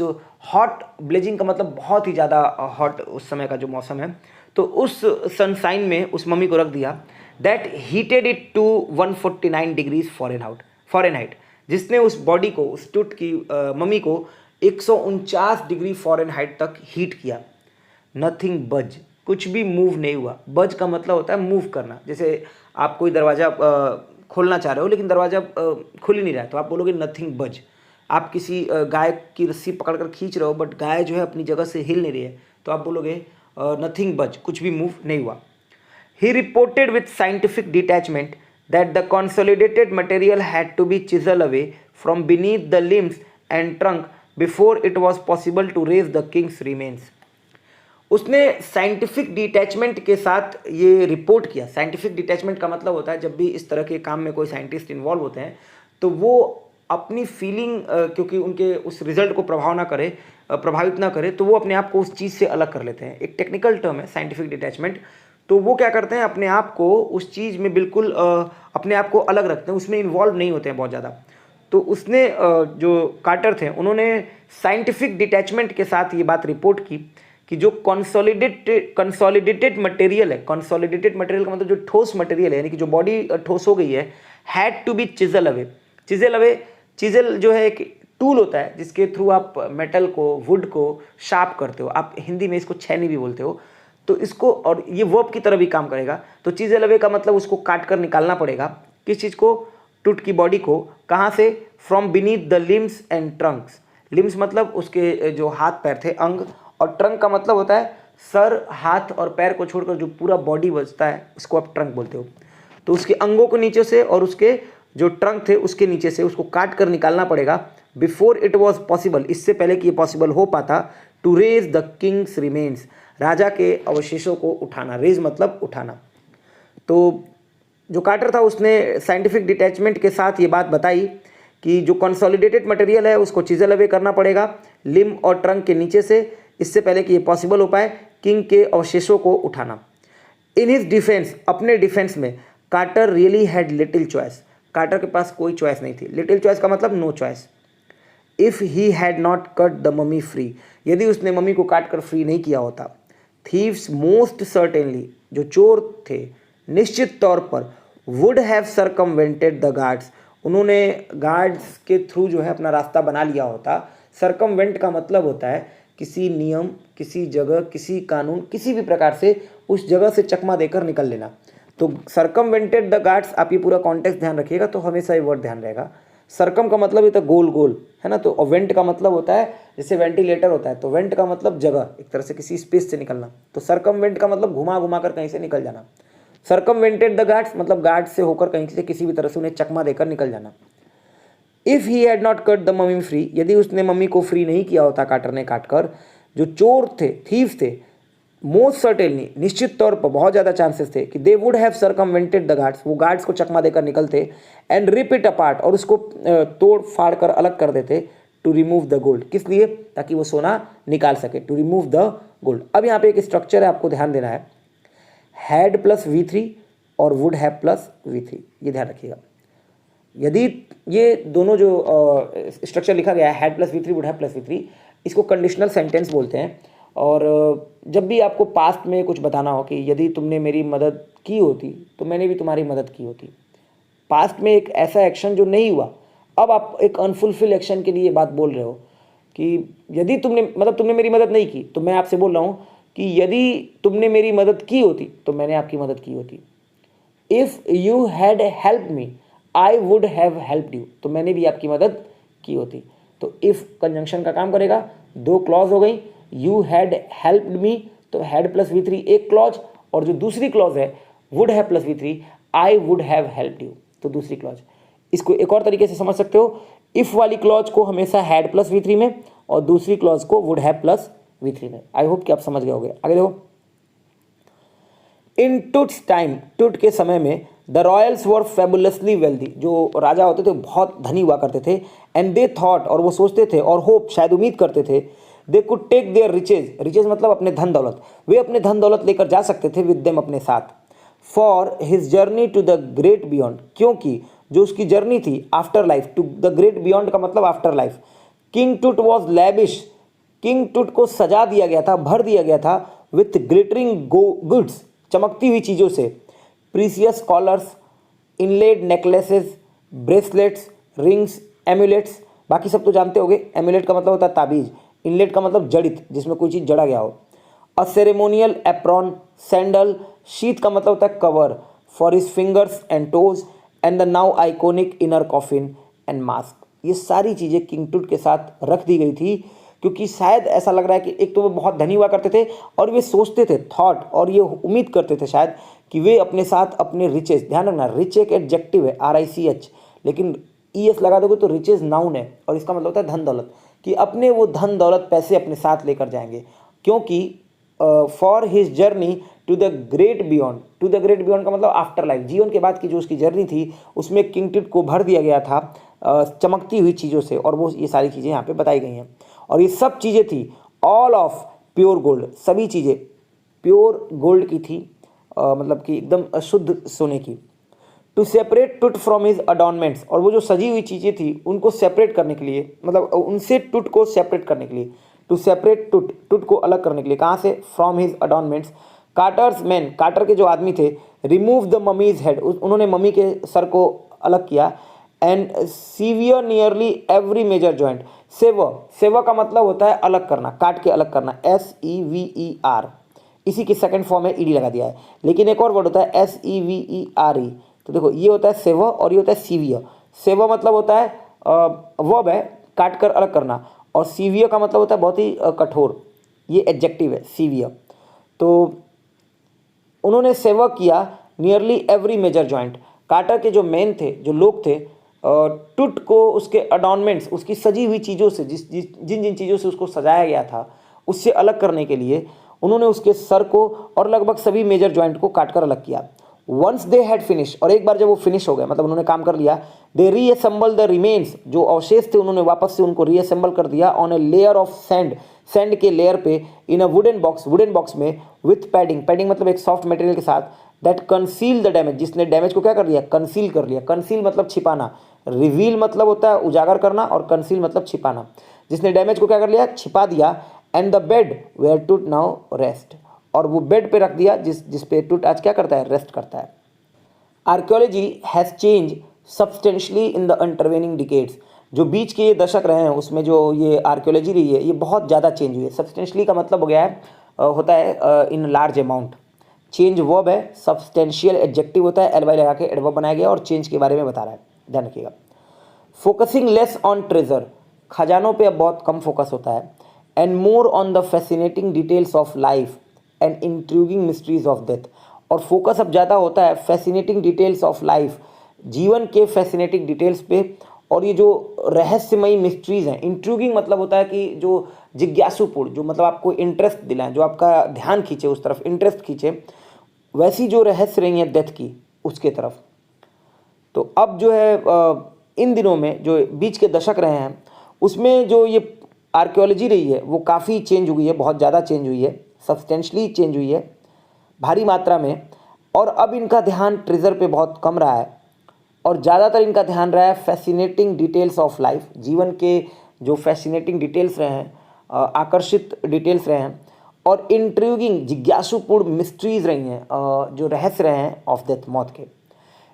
Speaker 1: हॉट, ब्लेजिंग का मतलब बहुत ही ज़्यादा हॉट उस समय का जो मौसम है, तो उस सनसाइन में उस ममी को रख दिया। That heated it to 149 degrees Fahrenheit, जिसने उस बॉडी को, उस टूट की ममी को 149 डिग्री फॉरेनहाइट तक हीट किया। नथिंग बज, कुछ भी मूव नहीं हुआ। बज का मतलब होता है मूव करना, जैसे आप कोई दरवाज़ा खोलना चाह रहे हो लेकिन दरवाज़ा खुल ही नहीं रहा है तो आप बोलोगे नथिंग बज। आप किसी गाय की रस्सी पकड़कर खींच रहे हो बट गाय जो है अपनी जगह से हिल नहीं रही है तो आप बोलोगे नथिंग बज, कुछ भी मूव नहीं हुआ। He reported with scientific detachment that the consolidated material had to be chisel away from beneath the limbs and trunk before it was possible to raise the king's remains. उसने scientific detachment के साथ ये report किया। Scientific detachment का मतलब होता है जब भी इस तरह के काम में कोई साइंटिस्ट इन्वॉल्व होते हैं तो वो अपनी फीलिंग, क्योंकि उनके उस रिजल्ट को प्रभावित ना करे तो वो अपने आप को उस चीज़ से अलग कर लेते हैं। एक टेक्निकल टर्म है साइंटिफिक डिटैचमेंट। तो वो क्या करते हैं, अपने आप को उस चीज़ में बिल्कुल अपने आप को अलग रखते हैं, उसमें इन्वॉल्व नहीं होते हैं बहुत ज़्यादा। तो उसने जो कार्टर थे उन्होंने साइंटिफिक डिटैचमेंट के साथ ये बात रिपोर्ट की कि जो कंसोलिडेटेड मटेरियल है, कंसोलिडेटेड मटेरियल का मतलब जो ठोस मटेरियल है, यानी कि जो बॉडी ठोस हो गई है, had to be chisel away. Chisel जो है एक टूल होता है जिसके थ्रू आप मेटल को, वुड को शार्प करते हो। आप हिंदी में इसको छैनी भी बोलते हो। तो इसको, और ये वर्ब की तरह भी काम करेगा। तो चिजल अवे का मतलब उसको काट कर निकालना पड़ेगा। किस चीज़ को? टूट की बॉडी को। कहाँ से? From beneath the limbs and Trunks. Limbs मतलब उसके जो हाथ पैर थे, अंग, और ट्रंक का मतलब होता है सर, हाथ और पैर को छोड़कर जो पूरा बॉडी बचता है उसको आप ट्रंक बोलते हो। तो उसके अंगों को नीचे से और उसके जो ट्रंक थे उसके नीचे से उसको काट कर निकालना पड़ेगा। बिफोर इट वॉज पॉसिबल, इससे पहले कि ये पॉसिबल हो पाता, to raise the king's remains, राजा के अवशेषों को उठाना। रेज मतलब उठाना। तो जो कार्टर था उसने साइंटिफिक डिटैचमेंट के साथ ये बात बताई कि जो कंसोलिडेटेड मटेरियल है उसको चिजल अवे करना पड़ेगा लिम और ट्रंक के नीचे से, इससे पहले कि ये पॉसिबल हो पाए किंग के अवशेषों को उठाना। इन हिज डिफेंस, अपने डिफेंस में, Carter really had little choice. Carter के पास कोई चॉइस नहीं थी। लिटिल चॉइस का मतलब no choice. If he had not cut the mummy free, यदि उसने मम्मी को काट कर फ्री नहीं किया होता। थीव्स मोस्ट सर्टेनली, जो चोर थे निश्चित तौर पर, would have circumvented the guards, उन्होंने गार्ड्स के थ्रू जो है अपना रास्ता बना लिया होता। सरकमवेंट का मतलब होता है किसी नियम, किसी जगह, किसी कानून, किसी भी प्रकार से उस जगह से चकमा देकर निकल लेना। तो सरकमवेंटेड द गार्ड्स, आप ये पूरा कॉन्टेक्स्ट ध्यान रखिएगा तो हमेशा ये वर्ड ध्यान रहेगा। सरकम का मतलब होता है गोल गोल, है ना। तो वेंट का मतलब होता है जैसे वेंटिलेटर होता है, तो वेंट का मतलब जगह, एक तरह से किसी स्पेस से निकलना। तो सरकमवेंट का मतलब घुमा घुमा कर कहीं से निकल जाना। सरकमवेंटेड द गार्ड्स मतलब गार्ड से होकर कहीं से किसी भी तरह से उन्हें चकमा देकर निकल जाना। If he had not cut the mummy free, यदि उसने मम्मी को फ्री नहीं किया होता कार्टर ने काटकर, जो चोर थे, थीव्स थे, मोस्ट सर्टेनली, निश्चित तौर पर बहुत ज़्यादा चांसेस थे कि they would have circumvented the guards, वो गार्ड्स को चकमा देकर निकलते, एंड रिप इट अपार्ट, और उसको तोड़ फाड़ कर अलग कर देते, टू रिमूव द गोल्ड। किस लिए? ताकि वो सोना निकाल सके, टू रिमूव द गोल्ड। अब यहाँ पे एक स्ट्रक्चर है, आपको ध्यान देना है। हैड प्लस V3 और वुड हैव प्लस V3, ये ध्यान रखिएगा। यदि ये दोनों जो स्ट्रक्चर लिखा गया है, had plus V3, would have plus V3, इसको कंडीशनल सेंटेंस बोलते हैं। और जब भी आपको पास्ट में कुछ बताना हो कि यदि तुमने मेरी मदद की होती तो मैंने भी तुम्हारी मदद की होती, पास्ट में एक ऐसा एक्शन जो नहीं हुआ, अब आप एक अनफुलफिल एक्शन के लिए बात बोल रहे हो कि यदि तुमने मतलब तुमने मेरी मदद नहीं की, तो मैं आपसे बोल रहा हूँ कि यदि तुमने मेरी मदद की होती तो मैंने आपकी मदद की होती। If you had help me I would have helped you, तो मैंने भी आपकी मदद की होती। तो इफ़ कंजंक्शन का काम करेगा, दो क्लॉज हो गई, यू हैड हेल्प्ड मी तो हैड प्लस V3 एक क्लॉज, और जो दूसरी क्लॉज है would have plus V3 I would have helped you तो दूसरी क्लॉज। इसको एक और तरीके से समझ सकते हो, इफ़ वाली क्लॉज को हमेशा हैड प्लस V3 में और दूसरी क्लॉज को वुड हैव प्लस V3 में। आई होप कि आप समझ गए होंगे। आगे देखो, इन टुट्स टाइम, टुट के समय में द रॉयल्स वर फेबुलसली वेल्दी, जो राजा होते थे बहुत धनी हुआ करते थे, एंड दे थॉट, और वो सोचते थे, और होप शायद उम्मीद करते थे, they could take their riches, riches मतलब अपने धन दौलत, वे अपने धन दौलत लेकर जा सकते थे विद देम अपने साथ, for his journey to the great beyond, क्योंकि जो उसकी जर्नी थी afterlife, to the great beyond का मतलब afterlife. King Tut was lavish, king Tut को सजा दिया गया था, भर दिया गया था विथ ग्लिटरिंग गुड्स, चमकती हुई चीज़ों से, precious collars, inlaid necklaces, bracelets, rings, amulets, बाकी सब तो जानते होगे। एम्यूलेट का मतलब होता है ताबीज, इनलेट का मतलब जड़ित, जिसमें कोई चीज़ जड़ा गया हो। अ सेरेमोनियल एप्रॉन, सैंडल, शीथ का मतलब होता है cover for his fingers and toes, and the now iconic inner coffin and mask. ये सारी चीज़ें किंग टुट के साथ रख दी गई थी, क्योंकि शायद ऐसा लग रहा है कि एक तो वो बहुत धनी हुआ करते थे, और वे सोचते थे, थॉट, और ये उम्मीद करते थे शायद कि वे अपने साथ अपने रिचेज, ध्यान रखना रिच एक एडजेक्टिव है RICH, लेकिन ES लगा दोगे तो रिचेज नाउन है, और इसका मतलब होता है धन दौलत, कि अपने वो धन दौलत पैसे अपने साथ लेकर जाएंगे, क्योंकि for his journey to the great beyond, to the great beyond का मतलब आफ्टर लाइफ, जीवन के बाद की जो उसकी जर्नी थी उसमें किंग टुट को भर दिया गया था चमकती हुई चीज़ों से, और वो ये सारी चीज़ें यहाँ पे बताई गई हैं। और ये सब चीज़ें थी ऑल ऑफ प्योर गोल्ड, सभी चीज़ें प्योर गोल्ड की थी, मतलब कि एकदम शुद्ध सोने की। टू सेपरेट टुट फ्रॉम हिज अडॉर्नमेंट्स, और वो जो सजी हुई चीज़ें थी उनको सेपरेट करने के लिए, मतलब उनसे टुट को सेपरेट करने के लिए, टू सेपरेट टुट, टुट को अलग करने के लिए, कहाँ से, from his adornments. Carter's man, Carter के जो आदमी थे, रिमूव द ममीज हेड, उन्होंने मम्मी के सर को अलग किया, and severe nearly every major joint. Sever, sever का मतलब होता है अलग करना, काट के अलग करना, SEVER, इसी की सेकंड फॉर्म है, ED लगा दिया है। लेकिन एक और वर्ड होता है SEVERE, तो देखो ये होता है सेवर और ये होता है सीवियर। सेवर मतलब होता है वर्ब है, काट कर अलग करना, और सीवियर का मतलब होता है बहुत ही कठोर, ये एडजेक्टिव है सीवियर। तो उन्होंने सेवर किया nearly every major joint, Carter के जो मेन थे, जो लोग थे, टुट को उसके अडॉर्नमेंट्स, उसकी सजी हुई चीज़ों से, जिन जिन चीज़ों से उसको सजाया गया था उससे अलग करने के लिए उन्होंने उसके सर को और लगभग सभी मेजर जॉइंट को काट कर अलग किया। वंस दे हैड फिनिश, और एक बार जब वो फिनिश हो गए, मतलब उन्होंने काम कर लिया, दे रीअसेंबल द रिमेन्स, जो अवशेष थे उन्होंने वापस से उनको रीअसेंबल कर दिया on a layer of sand, sand के लेयर पे, in a wooden box, wooden box में, विथ पैडिंग, पैडिंग मतलब एक सॉफ्ट मटेरियल के साथ, दैट कंसील द डैमेज, जिसने डैमेज को क्या कर दिया, कंसील कर लिया। कंसील मतलब छिपाना, रिवील मतलब होता है उजागर करना, और कंसील मतलब छिपाना, जिसने डैमेज को क्या कर लिया, छिपा दिया। एंड द बेड वेयर टुट नाउ रेस्ट, और वो बेड पे रख दिया जिस पे टुट आज क्या करता है, रेस्ट करता है। Archaeology has change substantially in the intervening decades, जो बीच के ये दशक रहे हैं उसमें जो ये आर्कियोलॉजी रही है ये बहुत ज़्यादा चेंज हुई है। सब्सटेंशली का मतलब हो गया है होता है in large amount. Change verb है, सब्सटेंशियल एडजेक्टिव होता है, LY लगा के एडवर्ब बनाया गया और चेंज के बारे में बता रहा है, ध्यान रखिएगा। फोकसिंग लेस ऑन ट्रेजर, खजानों पे अब बहुत कम फोकस होता है, and more on the fascinating details of life and intriguing mysteries of death, और फोकस अब ज़्यादा होता है फैसिनेटिंग डिटेल्स ऑफ लाइफ, जीवन के फैसिनेटिंग डिटेल्स पे, और ये जो रहस्यमयी मिस्ट्रीज़ हैं, इंट्रूगिंग मतलब होता है कि जो जिज्ञासुपूर्ण, जो मतलब आपको इंटरेस्ट दिलाएं, जो आपका ध्यान खींचे, उस तरफ इंटरेस्ट खींचे, वैसी जो रहस्य रही है डेथ की उसके तरफ। तो अब जो है इन दिनों में जो बीच के दशक रहे हैं उसमें जो ये आर्कियोलॉजी रही है वो काफ़ी चेंज हुई है, बहुत ज़्यादा चेंज हुई है, सब्सटेंशली चेंज हुई है, भारी मात्रा में। और अब इनका ध्यान ट्रेजर पे बहुत कम रहा है, और ज़्यादातर इनका ध्यान रहा है फैसिनेटिंग डिटेल्स ऑफ लाइफ, जीवन के जो फैसिनेटिंग डिटेल्स रहे हैं, आकर्षित डिटेल्स रहे हैं, और इंट्रिगिंग जिज्ञासुपूर्ण मिस्ट्रीज रही हैं, जो रहस्य रहे हैं ऑफ डेथ, मौत के।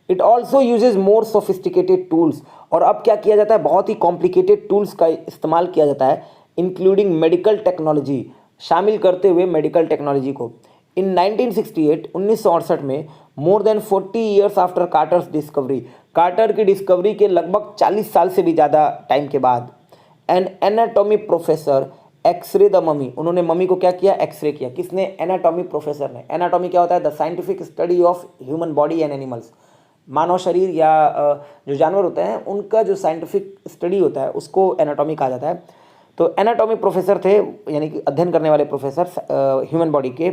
Speaker 1: It also uses more sophisticated tools, और अब क्या किया जाता है, बहुत ही कॉम्प्लिकेटेड टूल्स का इस्तेमाल किया जाता है, इंक्लूडिंग मेडिकल टेक्नोलॉजी, शामिल करते हुए मेडिकल टेक्नोलॉजी को। इन 1968 में, more than 40 years after कार्टर्स discovery, quarter की डिस्कवरी के लगभग 40 साल से भी ज़्यादा टाइम के बाद, an anatomy professor X-ray the mummy, उन्होंने ममी को क्या किया, एक्सरे किया। किसने, एनाटॉमी प्रोफेसर ने। एनाटॉमी क्या होता है, the scientific study of human body and animals, मानव शरीर या जो जानवर होते हैं उनका जो साइंटिफिक स्टडी होता है उसको एनाटॉमी कहा जाता है। तो एनाटॉमी प्रोफेसर थे, यानी कि अध्ययन करने वाले प्रोफेसर ह्यूमन बॉडी के।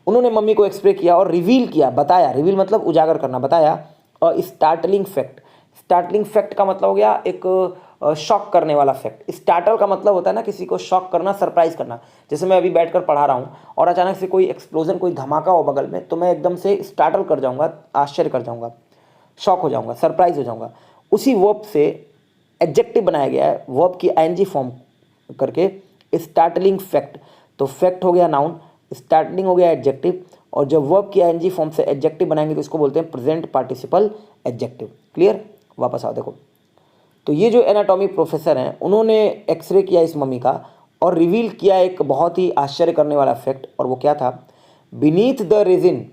Speaker 1: उन्होंने मम्मी को एक्सरे किया और रिवील किया, बताया, रिवील मतलब उजागर करना, बताया। और स्टार्टलिंग फैक्ट, स्टार्टलिंग फैक्ट का मतलब हो गया एक शॉक करने वाला फैक्ट। स्टार्टल का मतलब होता है ना किसी को शॉक करना, सरप्राइज करना। जैसे मैं अभी बैठकर पढ़ा रहा हूँ और अचानक से कोई एक्सप्लोजन, कोई धमाका हो बगल में, तो मैं एकदम से स्टार्टल कर जाऊँगा, आश्चर्य कर जाऊँगा, शॉक हो जाऊँगा, सरप्राइज हो जाऊँगा। उसी वर्ब से एडजेक्टिव बनाया गया है, वर्ब की आईएनजी फॉर्म करके, स्टार्टलिंग फैक्ट। तो फैक्ट हो गया नाउन, स्टार्टलिंग हो गया एडजेक्टिव, और जब वर्ब की आईएनजी फॉर्म से एडजेक्टिव बनाएंगे तो इसको बोलते हैं प्रेजेंट पार्टिसिपल एडजेक्टिव। क्लियर, वापस आओ देखो। तो ये जो एनाटॉमी प्रोफेसर हैं उन्होंने एक्सरे किया इस मम्मी का और रिवील किया एक बहुत ही आश्चर्य करने वाला फैक्ट, और वो क्या था, बीनीथ द रेजिन,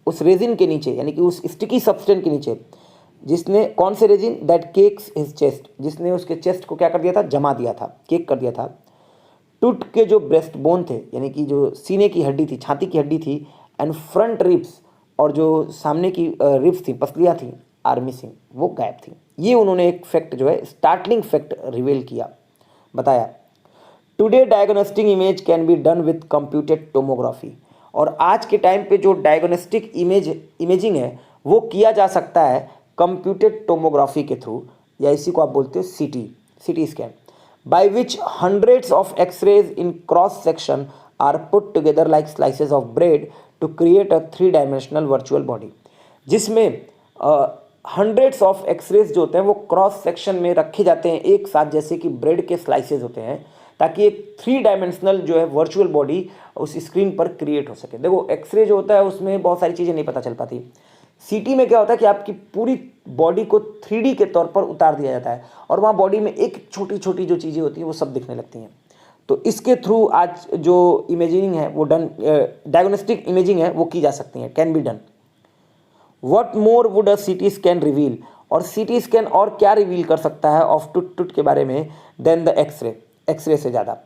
Speaker 1: उस रेजिन के नीचे, यानी कि उस स्टिकी सब्सटेंस के नीचे, जिसने, कौन से resin, that cakes his chest, जिसने उसके चेस्ट को क्या कर दिया था, जमा दिया था, केक कर दिया था। टूट के जो ब्रेस्ट बोन थे, यानी कि जो सीने की हड्डी थी, छाती की हड्डी थी, एंड फ्रंट रिब्स, और जो सामने की रिब्स थी, पसलियाँ थी, आर मिसिंग, वो गायब थी। ये उन्होंने एक फैक्ट जो है, स्टार्टलिंग फैक्ट रिवील किया, बताया। Today diagnostic image can be done with computed tomography, और आज के टाइम पे जो डायग्नोस्टिक इमेजिंग है वो किया जा सकता है कंप्यूटेड टोमोग्राफी के थ्रू, या इसी को आप बोलते हो CT scan, by which hundreds of X-rays in cross section are put together like slices of bread to create a 3 dimensional virtual body, जिसमें हंड्रेड्स ऑफ एक्सरेज जो होते हैं वो क्रॉस सेक्शन में रखे जाते हैं एक साथ, जैसे कि ब्रेड के स्लाइसेस होते हैं, ताकि एक 3 डायमेंशनल जो है वर्चुअल बॉडी उस स्क्रीन पर क्रिएट हो सके। देखो एक्सरे जो होता है उसमें बहुत सारी चीज़ें नहीं पता चल पाती। सीटी में क्या होता है कि आपकी पूरी बॉडी को 3D के तौर पर उतार दिया जाता है, और वहाँ बॉडी में एक छोटी छोटी जो चीज़ें होती हैं वो सब दिखने लगती हैं। तो इसके थ्रू आज जो इमेजिंग है वो डायग्नोस्टिक इमेजिंग है वो की जा सकती है, can be done. What more would a CT scan reveal, और सीटी स्कैन और क्या रिवील कर सकता है ऑफ टूट के बारे में, देन द एक्सरे से ज़्यादा।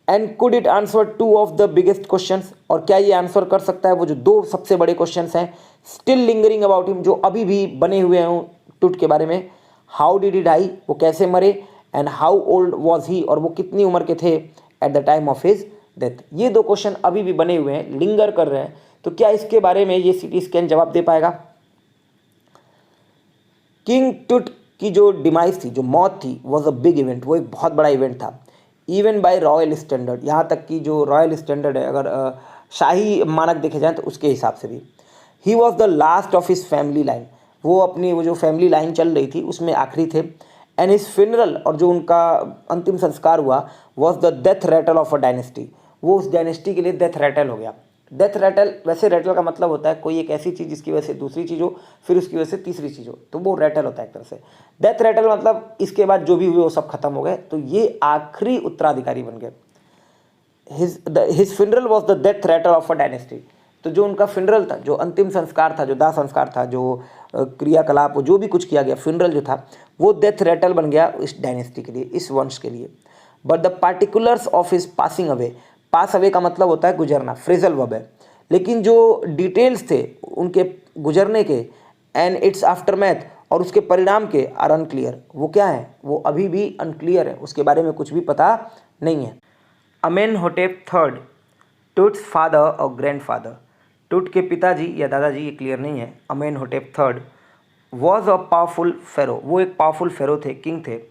Speaker 1: And could it answer 2 of the biggest questions, और क्या ये आंसर कर सकता है वो जो 2 सबसे बड़े क्वेश्चंस हैं, स्टिल लिंगरिंग अबाउट हिम, जो अभी भी बने हुए हैं टूट के बारे में। हाउ डिड ही डाई, वो कैसे मरे, and how old was he, और वो कितनी उम्र के थे eight the time of his death. ये 2 क्वेश्चन अभी भी बने हुए हैं, लिंगर कर रहे हैं। तो क्या इसके बारे में ये सीटी स्कैन जवाब दे पाएगा। किंग टूट की जो डिमाइस थी, जो मौत थी, वॉज अ बिग इवेंट, वो एक बहुत बड़ा इवेंट था, इवन बाय रॉयल स्टैंडर्ड, यहाँ तक कि जो रॉयल स्टैंडर्ड है, अगर शाही मानक देखे जाएँ तो उसके हिसाब से भी। He was the last of his family line, वो अपनी वो जो फैमिली लाइन चल रही थी उसमें आखिरी थे। एंड हिज फ्यूनरल, और जो उनका अंतिम संस्कार हुआ, was the death rattle of a dynasty, वो उस डायनेस्टी के लिए डेथ रैटल हो गया। डेथ रैटल, वैसे रैटल का मतलब होता है कोई एक ऐसी चीज़ जिसकी वजह से दूसरी चीज़ हो, फिर उसकी वजह से तीसरी चीज़ हो, तो वो रैटल होता है एक तरह से। डेथ रैटल मतलब इसके बाद जो भी हुए वो सब खत्म हो गए, तो ये आखिरी उत्तराधिकारी बन गए। His funeral was the death rattle of a dynasty, तो जो उनका फ्यूनरल था, जो अंतिम संस्कार था, जो दाह संस्कार था, जो क्रियाकलाप, जो भी कुछ किया गया, फ्यूनरल जो था वो डेथ रैटल बन गया इस डायनेस्टी के लिए, इस वंश के लिए। But the particulars of his passing away, pass away का मतलब होता है गुजरना, फ्रेजल वर्ब है, लेकिन जो डिटेल्स थे उनके गुजरने के, एंड इट्स आफ्टरमैथ, और उसके परिणाम के, आर अनक्लियर, वो क्या है, वो अभी भी अनक्लियर है, उसके बारे में कुछ भी पता नहीं है। अमेनहोटेप III, टूट्स फादर और ग्रैंडफादर, टूट के पिताजी या दादाजी, ये क्लियर नहीं है। Amenhotep III was a powerful pharaoh, वो एक पावरफुल फेरो थे, किंग थे,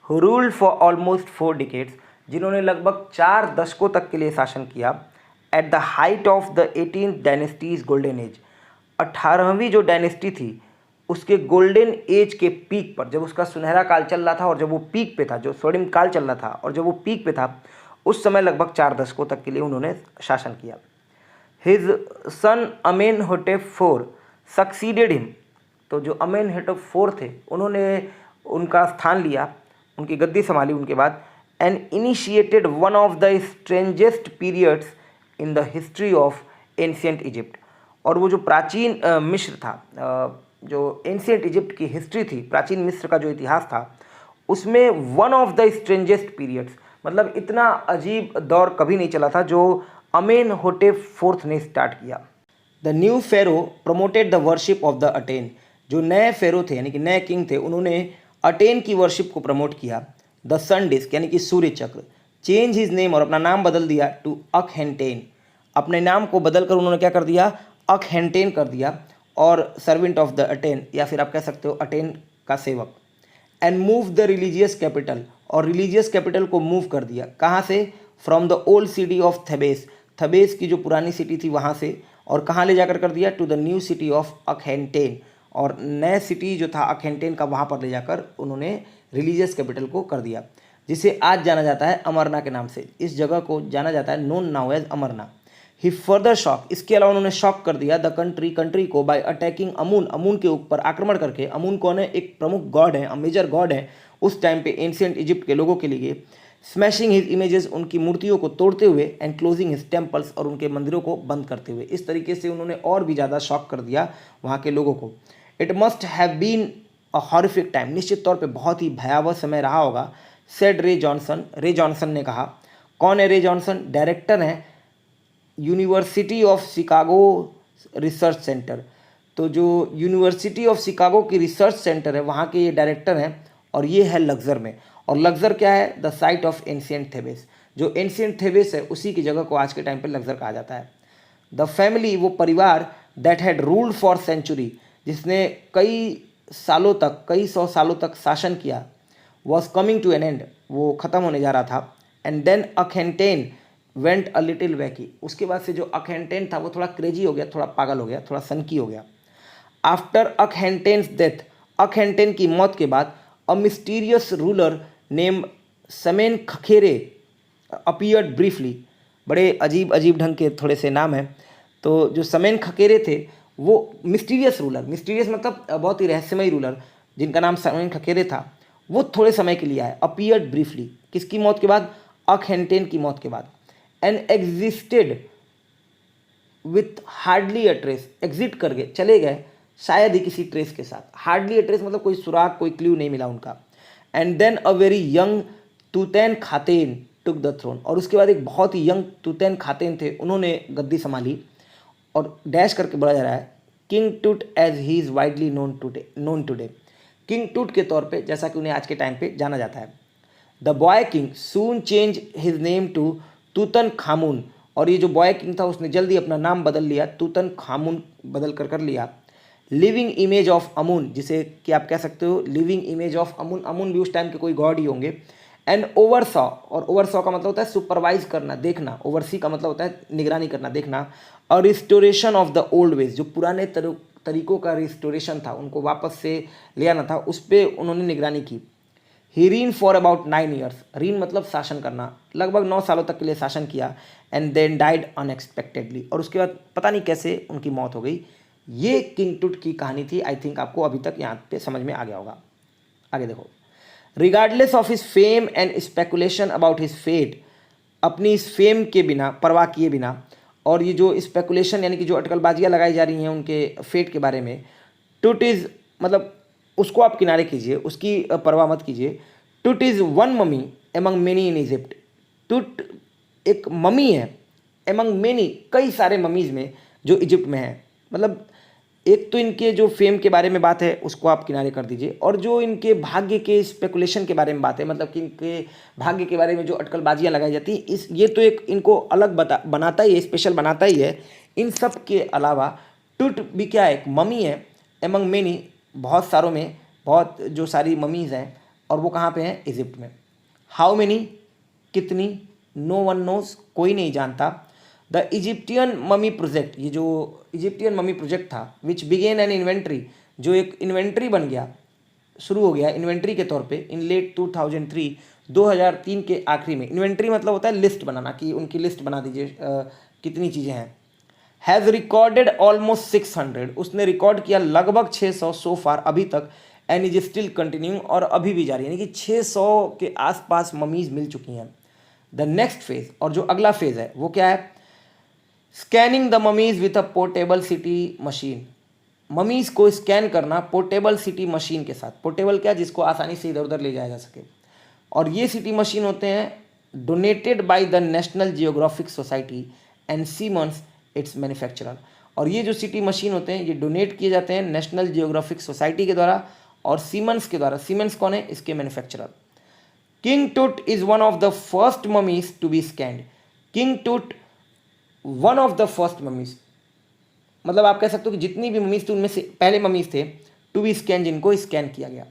Speaker 1: who ruled for almost 4 decades, जिन्होंने लगभग 4 दशकों तक के लिए शासन किया। At the height of the 18th dynasty's golden age, 18वीं जो डायनेस्टी थी उसके गोल्डन एज के पीक पर, जब उसका सुनहरा काल चल रहा था और जब वो पीक पे था, जो स्वर्णिम काल चल रहा था और जब वो पीक पे था, उस समय लगभग 4 दशकों तक के लिए उन्होंने शासन किया। His son Amenhotep IV succeeded him, तो जो अमेनहोटेप IV थे उन्होंने उनका स्थान लिया, उनकी गद्दी संभाली उनके बाद। And initiated one of the strangest periods in the history of ancient Egypt, और वो जो प्राचीन मिस्र था, जो एंशिएंट इजिप्ट की हिस्ट्री थी, प्राचीन मिस्र का जो इतिहास था, उसमें one of the strangest periods, मतलब इतना अजीब दौर कभी नहीं चला था जो अमेनहोटेप IV ने स्टार्ट किया। The new pharaoh promoted the worship of the Aten, जो नए फेरो थे यानी कि नए किंग थे, उन्होंने अटेन की वर्शिप को प्रमोट किया। द सन डिस्क यानी कि सूर्य चक्र, चेंज हिज नेम, और अपना नाम बदल दिया टू अखहेंटेन, अपने नाम को बदल कर उन्होंने क्या कर दिया, अखहेंटेन कर दिया, और सर्वेंट ऑफ द अटेन, या फिर आप कह सकते हो अटेन का सेवक। And move the religious capital, और रिलीजियस कैपिटल को मूव कर दिया, कहाँ से, from the old city of Thebes, Thebes की जो पुरानी सिटी थी वहाँ से, और कहाँ ले जाकर कर दिया, to the new city of Akhetaten, और नए सिटी जो था अखहेंटेन का वहाँ पर ले जाकर उन्होंने रिलीजियस कैपिटल को कर दिया, जिसे आज जाना जाता है अमरना के नाम से। इस जगह को जाना जाता है, नोन नाउ एज अमरना। ही फर्दर शॉक, इसके अलावा उन्होंने शॉक कर दिया द कंट्री को बाय अटैकिंग अमून, अमून के ऊपर आक्रमण करके। अमून कौन है, एक प्रमुख गॉड है, मेजर गॉड है उस टाइम पे एंशिएंट इजिप्ट के लोगों के लिए। स्मैशिंग हिज इमेजेस, उनकी मूर्तियों को तोड़ते हुए, एंड क्लोजिंग हिज टेम्पल्स, और उनके मंदिरों को बंद करते हुए। इस तरीके से उन्होंने और भी ज़्यादा शॉक कर दिया वहाँ के लोगों को। It must have been a horrific time, निश्चित तौर पे बहुत ही भयावह समय रहा होगा, सेड रे जॉनसन, रे जॉनसन ने कहा। कौन है रे जॉनसन, डायरेक्टर हैं university of Chicago research centre, तो जो यूनिवर्सिटी ऑफ शिकागो की रिसर्च सेंटर है वहाँ के ये डायरेक्टर हैं, और ये है लग्जर में। और लग्जर क्या है, the site of ancient Thebes, जो एंशिएंट थेबेस है उसी की जगह को आज के टाइम पे लग्जर कहा जाता है। द फैमिली, वो परिवार, that had ruled for century, जिसने कई सालों तक, कई 100 सालों तक शासन किया, was coming to an end, वो ख़त्म होने जा रहा था। And then Akhenaten went a little wacky, उसके बाद से जो अखहेंटेन था वो थोड़ा क्रेजी हो गया, थोड़ा पागल हो गया, थोड़ा सनकी हो गया। आफ्टर अखहेंटेन्स डेथ, अखहेंटेन की मौत के बाद, a mysterious ruler name Smenkhkare appeared briefly, बड़े अजीब अजीब ढंग के थोड़े से नाम हैं। तो जो समेन खखेरे थे वो मिस्टीरियस रूलर, मिस्टीरियस मतलब बहुत ही रहस्यमयी रूलर, जिनका नाम समेन खखेरे था, वो थोड़े समय के लिए आए। अपीयर्ड ब्रीफली, किसकी मौत के बाद, अखहेंटेन की मौत के बाद। And existed with hardly a trace, exit कर गए, चले गए शायद ही किसी ट्रेस के साथ। हार्डली अ ट्रेस मतलब कोई सुराग, कोई क्ल्यू नहीं मिला उनका। And then a very young Tutankhaten took the throne, और उसके बाद एक बहुत ही यंग तूतैन खातेन थे, उन्होंने गद्दी संभाली। और डैश करके बोला जा रहा है, king Tut as he is widely known today, king Tut के तौर पे जैसा कि उन्हें आज के टाइम पे जाना जाता है। The boy king soon change his name to Tutankhamun, और ये जो बॉय किंग था उसने जल्दी अपना नाम बदल लिया, तूतन खामून बदल कर लिया। लिविंग इमेज ऑफ अमून, जिसे कि आप कह सकते हो लिविंग इमेज ऑफ अमून, अमून भी उस टाइम के कोई गॉड ही होंगे। एंड ओवरसॉ, और ओवरसॉ का मतलब होता है सुपरवाइज करना, देखना। ओवरसी का मतलब होता है निगरानी करना, देखना। और restoration of the old veg, जो पुराने तरीकों का रिस्टोरेशन था, उनको वापस से ले आना था, उस पर उन्होंने निगरानी की। He reign for about 9 years, reign मतलब शासन करना, लगभग 9 सालों तक के लिए शासन किया। एंड देन डाइड अनएक्सपेक्टेडली, और उसके बाद पता नहीं कैसे उनकी मौत हो गई। ये किंग टूट की कहानी थी। आई थिंक आपको अभी तक यहाँ पे समझ में आ गया होगा। आगे देखो, regardless of his fame and speculation about his fate, अपनी इस फेम के बिना, परवाह किए बिना, और ये जो स्पेकुलेशन यानी कि जो अटकलबाजियाँ लगाई जा रही हैं उनके फेट के बारे में, टूट इज़ मतलब उसको आप किनारे कीजिए, उसकी परवाह मत कीजिए। टूट is one mummy among many in Egypt, टूट एक ममी है एमंग मेनी, कई सारे ममीज़ में जो इजिप्ट में है। मतलब एक तो इनके जो फेम के बारे में बात है उसको आप किनारे कर दीजिए, और जो इनके भाग्य के स्पेकुलेशन के बारे में बात है, मतलब कि इनके भाग्य के बारे में जो अटकलबाजियाँ लगाई जाती हैं, इस ये तो एक इनको अलग बनाता ही है, स्पेशल बनाता ही है। इन सब के अलावा टूट भी क्या है, एक ममी है एमंग मेनी, बहुत सारों में, बहुत जो सारी ममीज़ हैं, और वो कहाँ पे हैं, इजिप्ट में। हाउ मेनी, कितनी, नो वन नोज, कोई नहीं जानता। द इजिप्टियन ममी प्रोजेक्ट, ये जो इजिप्टियन ममी प्रोजेक्ट था, विच बिगेन एन इन्वेंट्री, जो एक इन्वेंट्री बन गया, शुरू हो गया इन्वेंट्री के तौर पे इन लेट 2003, 2003 के आखिरी में। इन्वेंट्री मतलब होता है लिस्ट बनाना, कि उनकी लिस्ट बना दीजिए कितनी चीज़ें हैं। हैज़ रिकॉर्डेड ऑलमोस्ट 600, उसने रिकॉर्ड किया लगभग 600 सो फार अभी तक, एंड इज स्टिल कंटिन्यूइंग, और अभी भी जारी, यानी कि 600 के आसपास ममीज मिल चुकी हैं। द नेक्स्ट फेज, और जो अगला फेज है वो क्या है? Scanning the mummies with a portable city machine. Mummies को स्कैन करना पोर्टेबल सिटी मशीन के साथ। पोर्टेबल क्या? जिसको आसानी से इधर उधर ले जाया जा सके। और ये सिटी मशीन होते हैं donated by the national geographic society and Siemens it's manufacturer. और ये जो सिटी मशीन होते हैं ये डोनेट किए जाते हैं नेशनल जियोग्राफिक सोसाइटी के द्वारा और सीमंस के द्वारा। सीमंस कौन है? इसके manufacturer. King Tut is one of the first mummies to be scanned. King Tut one of the first mummies, मतलब आप कह सकते हो कि जितनी भी ममीज थी उनमें से पहले ममीज थे टू बी स्कैन, जिनको स्कैन किया गया।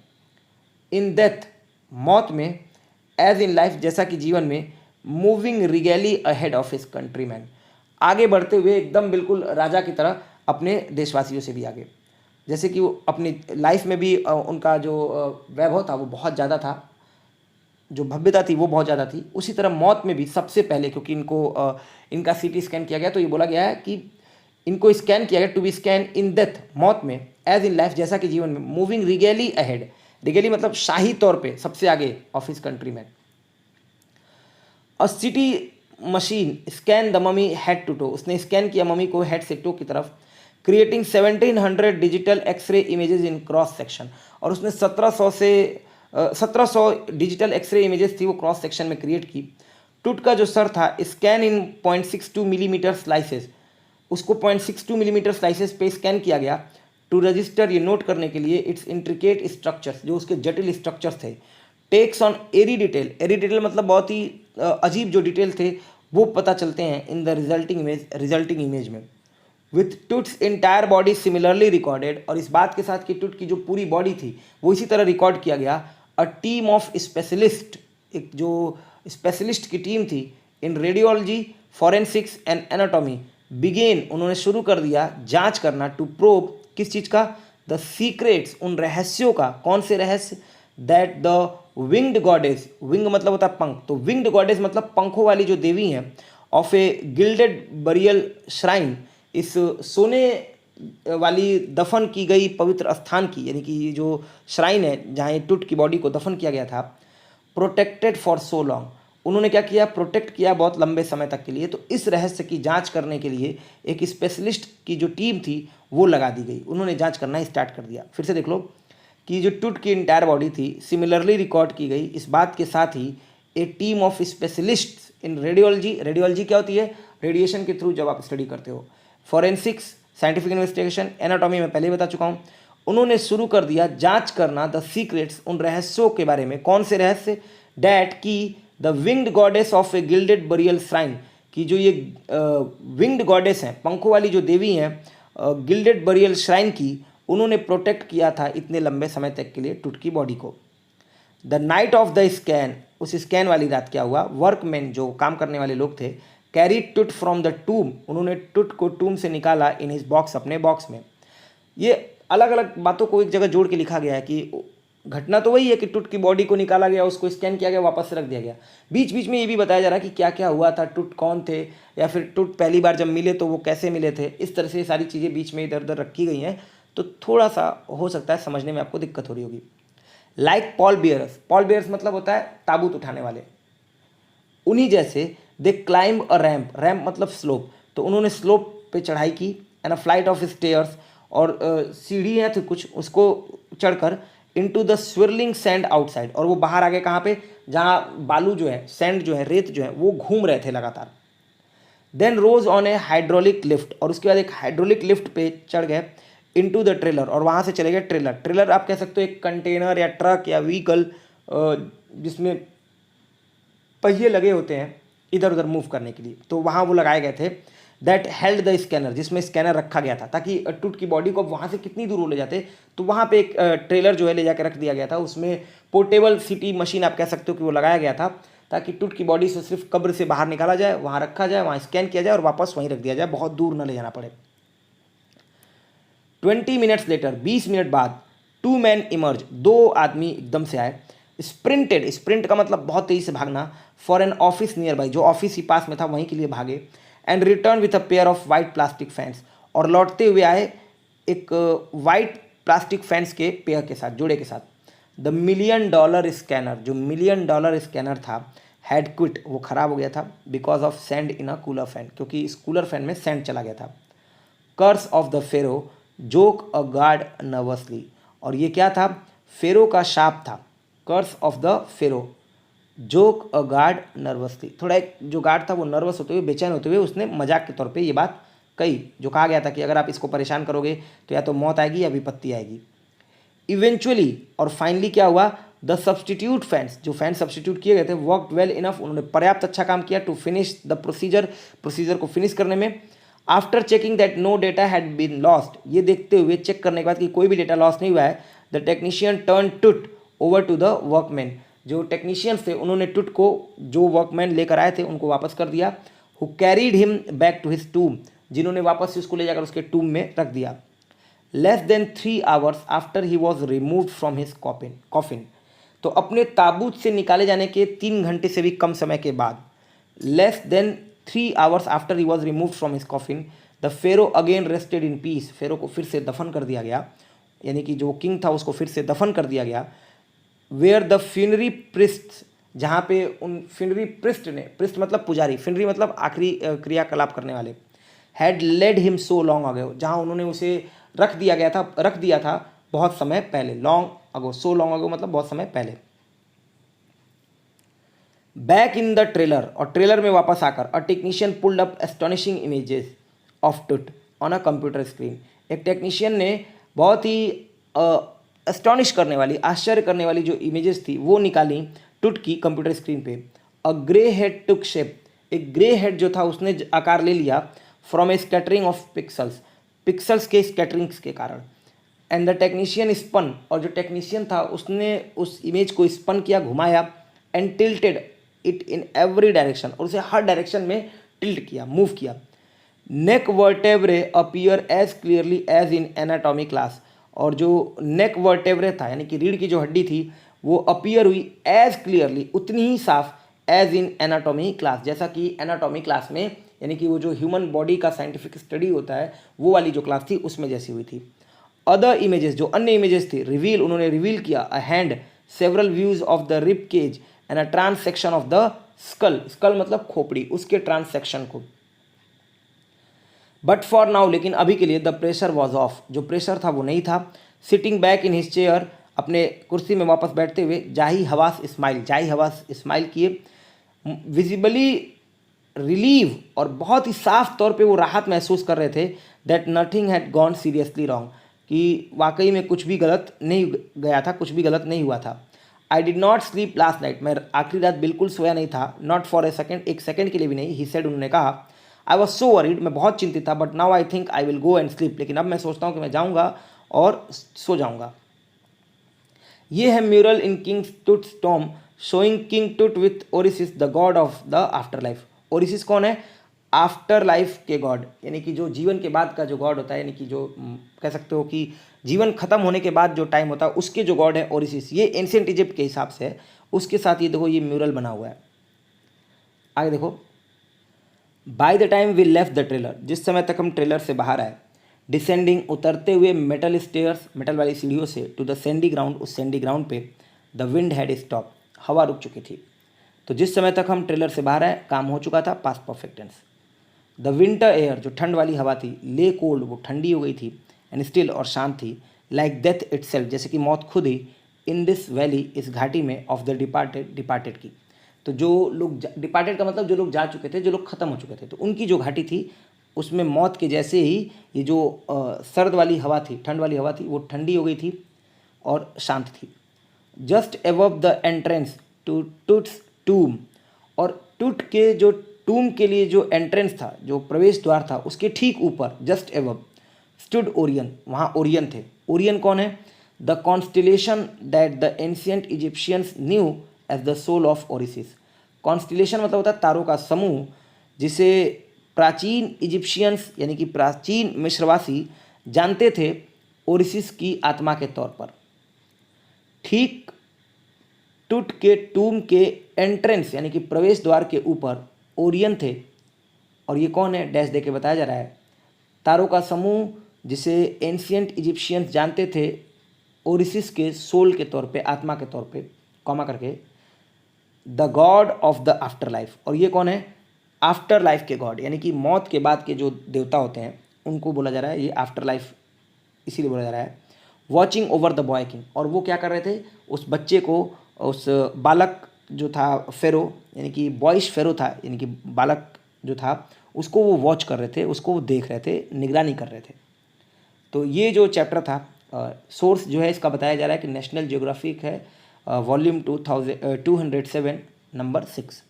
Speaker 1: इन डेथ, मौत में, एज इन लाइफ, जैसा कि जीवन में, moving regally ahead of his countrymen, आगे बढ़ते हुए एकदम बिल्कुल राजा की तरह अपने देशवासियों से भी आगे। जैसे कि वो अपनी लाइफ में भी उनका जो वैभव था वो बहुत ज़्यादा था, जो भव्यता थी वो बहुत ज़्यादा थी, उसी तरह मौत में भी सबसे पहले, क्योंकि इनका सीटी स्कैन किया गया तो ये बोला गया है कि इनको स्कैन किया गया to be scan in death, मौत में, एज इन लाइफ, जैसा कि जीवन में, मूविंग रिगेली अहेड, रिगेली मतलब शाही तौर पे सबसे आगे ऑफ हिज कंट्री में। A CT machine scan the mummy head to toe, उसने स्कैन किया ममी को हेड से टो की तरफ, creating 1700 digital X-ray images in cross section, और उसने 1700 डिजिटल एक्सरे इमेजेस थी वो क्रॉस सेक्शन में क्रिएट की। टूट का जो सर था स्कैन इन 0.62 मिलीमीटर स्लाइसेस, उसको 0.62 मिलीमीटर स्लाइसेस पे स्कैन किया गया टू रजिस्टर, ये नोट करने के लिए, इट्स इंट्रिकेट स्ट्रक्चर्स, जो उसके जटिल स्ट्रक्चर्स थे। Takes on eerie detail, eerie detail मतलब बहुत ही अजीब जो डिटेल थे वो पता चलते हैं इन द रिजल्टिंग इमेज में। With Toots entire body similarly recorded, और इस बात के साथ कि टूट की जो पूरी बॉडी थी वो इसी तरह रिकॉर्ड किया गया। अ टीम ऑफ स्पेशलिस्ट, एक जो स्पेशलिस्ट की टीम थी in radiology, forensics and anatomy, began, उन्होंने शुरू कर दिया जांच करना, टू प्रोब, किस चीज़ का? द सीक्रेट्स, उन रहस्यों का। कौन से रहस्य? That the winged goddess, wing मतलब होता है पंख, तो विंग्ड गॉडेस मतलब पंखों वाली जो देवी हैं, of A gilded burial shrine, इस सोने वाली दफन की गई पवित्र स्थान की, यानी कि ये जो श्राइन है जहाँ ये टूट की बॉडी को दफन किया गया था, प्रोटेक्टेड फॉर सो लॉन्ग, उन्होंने क्या किया? प्रोटेक्ट किया बहुत लंबे समय तक के लिए। तो इस रहस्य की जांच करने के लिए एक स्पेशलिस्ट की जो टीम थी वो लगा दी गई, उन्होंने जांच करना स्टार्ट कर दिया। फिर से देख लो कि जो टूट की इंटायर बॉडी थी सिमिलरली रिकॉर्ड की गई, इस बात के साथ ही a team of specialist in radiology, radiology क्या होती है? रेडिएशन के थ्रू जब आप स्टडी करते हो, फॉरेंसिक्स साइंटिफिक इन्वेस्टिगेशन, एनाटॉमी में पहले ही बता चुका हूँ, उन्होंने शुरू कर दिया जांच करना द सीक्रेट्स, उन रहस्यों के बारे में। कौन से रहस्य? डैट की the winged goddess of A gilded burial shrine, की जो ये विंग्ड गॉडेस हैं, पंखों वाली जो देवी हैं, गिल्डेड बरियल श्राइन की, उन्होंने प्रोटेक्ट किया था इतने लंबे समय तक के लिए टूट की बॉडी को। The night of the scan, उस स्कैन वाली रात क्या हुआ? वर्कमैन, जो काम करने वाले लोग थे, कैरी टूट फ्रॉम द टूम, उन्होंने टूट को टूम से निकाला इन हिज बॉक्स, अपने बॉक्स में। ये अलग अलग बातों को एक जगह जोड़ के लिखा गया है कि घटना तो वही है कि टूट की बॉडी को निकाला गया, उसको स्कैन किया गया, वापस से रख दिया गया। बीच बीच में ये भी बताया जा रहा है कि क्या क्या हुआ था, टूट कौन थे, या फिर टूट पहली बार जब मिले तो वो कैसे मिले थे। इस तरह से सारी चीज़ें बीच में इधर उधर रखी गई हैं, तो थोड़ा सा हो सकता है समझने में आपको दिक्कत हो रही होगी। Like pallbearers, pallbearers मतलब होता है ताबूत उठाने वाले, उन्हीं जैसे they climb a ramp, ramp मतलब स्लोप, तो उन्होंने स्लोप पे चढ़ाई की, and a flight of stairs, और सीढ़ियाँ थी कुछ, उसको चढ़कर into the swirling sand outside, और वो बाहर आ गए कहाँ पे? जहाँ बालू जो है, सैंड जो है, रेत जो है, वो घूम रहे थे लगातार। Then rose on a hydraulic lift, और उसके बाद एक हाइड्रोलिक लिफ्ट पे चढ़ गए इनटू द ट्रेलर, और वहाँ से चले गए ट्रेलर। ट्रेलर आप कह सकते हो एक कंटेनर या ट्रक या व्हीकल जिसमें पहिए लगे होते हैं इधर उधर मूव करने के लिए, तो वहाँ वो लगाए गए थे। दैट हेल्ड द स्कैनर, जिसमें स्कैनर रखा गया था, ताकि टूट की बॉडी को वहाँ से कितनी दूर वो ले जाते, तो वहाँ पे एक ट्रेलर जो है ले जाकर रख दिया गया था, उसमें पोर्टेबल सिटी मशीन आप कह सकते हो कि वो लगाया गया था, ताकि टूट की बॉडी से सिर्फ कब्र से बाहर निकाला जाए, वहाँ रखा जाए, वहाँ स्कैन किया जाए और वापस वहीं रख दिया जाए, बहुत दूर न ले जाना पड़े। 20 मिनट्स लेटर, 20 मिनट बाद, 2 मैन इमर्ज, 2 आदमी एकदम से आए। स्प्रिंटेड, स्प्रिंट का मतलब बहुत तेजी से भागना, for an office near by, जो ऑफिस ही पास में था वहीं के लिए भागे, and return with a pair of white plastic fans, और लौटते हुए आए एक वाइट प्लास्टिक फैंस के पेयर के साथ, जोड़े के साथ। द $1,000,000 स्कैनर, जो $1,000,000 स्कैनर था, हैड क्विट, वो खराब हो गया था, because of sand in a cooler fan, क्योंकि इस कूलर फैन में सैंड चला गया था। Curse of the pharaoh, joke a guard nervously, और ये क्या था, फेरो का शाप था। Curse of the pharaoh, joke a guard nervously, थोड़ा एक जो गार्ड था वो नर्वस होते हुए, बेचैन होते हुए, उसने मजाक के तौर पे ये बात कही, जो कहा गया था कि अगर आप इसको परेशान करोगे तो या तो मौत आएगी या विपत्ति आएगी। इवेंचुअली, और फाइनली क्या हुआ, द सब्सटीट्यूट फैंस, जो फैन सब्सटीट्यूट किए गए थे, वर्कड वेल इनफ, उन्होंने पर्याप्त अच्छा काम किया to finish the procedure, procedure को फिनिश करने में। After checking that no data had been lost, ये देखते हुए, चेक करने के बाद कि कोई भी डेटा लॉस नहीं हुआ है, द टेक्नीशियन टर्न टुट ओवर टू द वर्कमैन, जो टेक्नीशियंस थे उन्होंने टुट को, जो वर्कमैन लेकर आए थे, उनको वापस कर दिया। Who carried him back to his tomb, जिन्होंने वापस से उसको ले जाकर उसके टूम में रख दिया। Less than 3 hours after he was removed from his coffin, तो अपने ताबूत से निकाले जाने के 3 घंटे से भी कम समय के बाद, less than 3 hours after he was removed from his coffin, the pharaoh again rested in peace, pharaoh को फिर से दफन कर दिया गया, यानी कि जो किंग था उसको फिर से दफन कर दिया गया। वेयर द फ्यूनरी प्रिस्ट, जहाँ पे उन फ्यूनरी प्रिस्ट ने, प्रिस्ट मतलब पुजारी, फ्यूनरी मतलब आखिरी क्रियाकलाप करने वाले, had led him so long ago, जहाँ उन्होंने उसे रख दिया था बहुत समय पहले, लॉन्ग अगो, सो लॉन्ग अगो मतलब बहुत समय पहले। बैक इन द ट्रेलर, और ट्रेलर में वापस आकर, a technician pulled up astonishing images of टुट ऑन अ कंप्यूटर स्क्रीन, एक टेक्नीशियन ने बहुत ही एस्टोनिश करने वाली, आश्चर्य करने वाली जो इमेजेस थी वो निकाली टुट की कंप्यूटर स्क्रीन पे। अ ग्रे हेड टुक शेप, एक ग्रे हेड जो था उसने आकार ले लिया, from A scattering of pixels, pixels के स्कैटरिंग्स के कारण। एंड द टेक्नीशियन स्पन, और जो टेक्नीशियन था उसने उस इमेज को स्पन किया, घुमाया, and tilted it in every direction, और उसे हर डायरेक्शन में टिल्ट किया, मूव किया। Neck vertebrae appear as clearly as in anatomy class, और जो नेक वर्टेब्रे था यानी कि रीढ़ की जो हड्डी थी वो अपीयर हुई एज क्लियरली, उतनी ही साफ, एज इन एनाटॉमी क्लास, जैसा कि एनाटॉमी क्लास में, यानी कि वो जो ह्यूमन बॉडी का साइंटिफिक स्टडी होता है वो वाली जो क्लास थी उसमें जैसी हुई थी। अदर इमेजेस, जो अन्य इमेजेस थी, रिवील, उन्होंने रिवील किया, a hand, several views of the rib cage and a trans section of the skull, skull मतलब खोपड़ी, उसके ट्रांस सेक्शन को। बट फॉर नाउ, लेकिन अभी के लिए, द प्रेशर वॉज ऑफ, जो प्रेशर था वो नहीं था। Sitting back in his chair, अपने कुर्सी में वापस बैठते हुए, जाही हवास स्माइल किए, विजिबली रिलीव, और बहुत ही साफ तौर पे वो राहत महसूस कर रहे थे, that nothing had gone seriously wrong, कि वाकई में कुछ भी गलत नहीं गया था, कुछ भी गलत नहीं हुआ था। I did not sleep last night, मैं आखिरी रात बिल्कुल सोया नहीं था, नॉट फॉर ए सेकेंड, एक सेकेंड के लिए भी नहीं, ही सेड, उन्होंने कहा। आई वॉज सो वरीड, मैं बहुत चिंतित था, but now I think I will go and sleep, लेकिन अब मैं सोचता हूँ कि मैं जाऊँगा और सो जाऊँगा। ये है mural in King Tut's tomb, showing King Tut with Osiris the god of the afterlife. Osiris कौन है, आफ्टर लाइफ के गॉड, यानी कि जो जीवन के बाद का जो गॉड होता है, यानी कि जो कह सकते हो कि जीवन खत्म होने के बाद जो टाइम होता है उसके जो गॉड है ओरिसिस, ये एंशिएंट इजिप्ट के हिसाब से है। उसके साथ ये देखो ये म्यूरल बना हुआ है। आगे देखो, by the time we left the trailer, जिस समय तक हम ट्रेलर से बाहर आए, डिसेंडिंग, उतरते हुए मेटल स्टेयर्स, मेटल वाली सीढ़ियों से, टू द सैंडी ग्राउंड, उस सैंडी ग्राउंड पे, द विंड हैड स्टॉप, हवा रुक चुकी थी। तो जिस समय तक हम ट्रेलर से बाहर आए काम हो चुका था, past perfect tense. The winter air, जो ठंड वाली हवा थी, ले कोल्ड, वो ठंडी हो गई थी, एंड स्टिल, और शांत थी, लाइक डेथ इटसेल्फ, जैसे कि मौत खुद ही, इन दिस वैली, इस घाटी में, ऑफ द डिपार्टेड की। तो जो लोग डिपार्टेड का मतलब जो लोग जा चुके थे, जो लोग खत्म हो चुके थे, तो उनकी जो घाटी थी उसमें मौत के जैसे ही ये जो सर्द वाली हवा थी, ठंड वाली हवा थी, वो ठंडी हो गई थी और शांत थी। Just above the entrance to Tut's tomb, और टुट के जो टूम के लिए जो एंट्रेंस था, जो प्रवेश द्वार था, उसके ठीक ऊपर, जस्ट एबव, स्टूड ओरियन, वहाँ ओरियन थे। ओरियन कौन है, the constellation that the ancient Egyptians knew as the soul of Osiris. Constellation मतलब होता है तारों का समूह, जिसे प्राचीन इजिप्शियंस यानी कि प्राचीन मिस्रवासी जानते थे ओरिसिस की आत्मा के तौर पर। ठीक टूट के टूम के एंट्रेंस यानी कि प्रवेश द्वार के ऊपर ओरियन थे। और ये कौन है, डैश दे के बताया जा रहा है, तारों का समूह जिसे एंशियंट इजिप्शियंस जानते थे ओरिसिस के सोल के तौर पे, आत्मा के तौर पे, कॉमा करके, the god of the after life. और ये कौन है, आफ्टर लाइफ के गॉड, यानी कि मौत के बाद के जो देवता होते हैं उनको बोला जा रहा है ये आफ्टर लाइफ, इसीलिए बोला जा रहा है। Watching over the boy king, और वो क्या कर रहे थे, उस बच्चे को, उस बालक जो था फेरो, यानी कि बॉयश फेरो था, यानी कि बालक जो था उसको वो वॉच कर रहे थे, उसको वो देख रहे थे, निगरानी कर रहे थे। तो ये जो चैप्टर था, सोर्स जो है इसका बताया जा रहा है कि नेशनल ज्योग्राफिक है, वॉल्यूम 207 नंबर 6।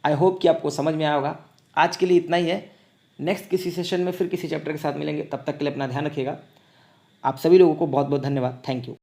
Speaker 1: आई होप कि आपको समझ में आया होगा। आज के लिए इतना ही है, नेक्स्ट किसी सेशन में फिर किसी चैप्टर के साथ मिलेंगे, तब तक के लिए अपना ध्यान रखिएगा। आप सभी लोगों को बहुत बहुत धन्यवाद, थैंक यू।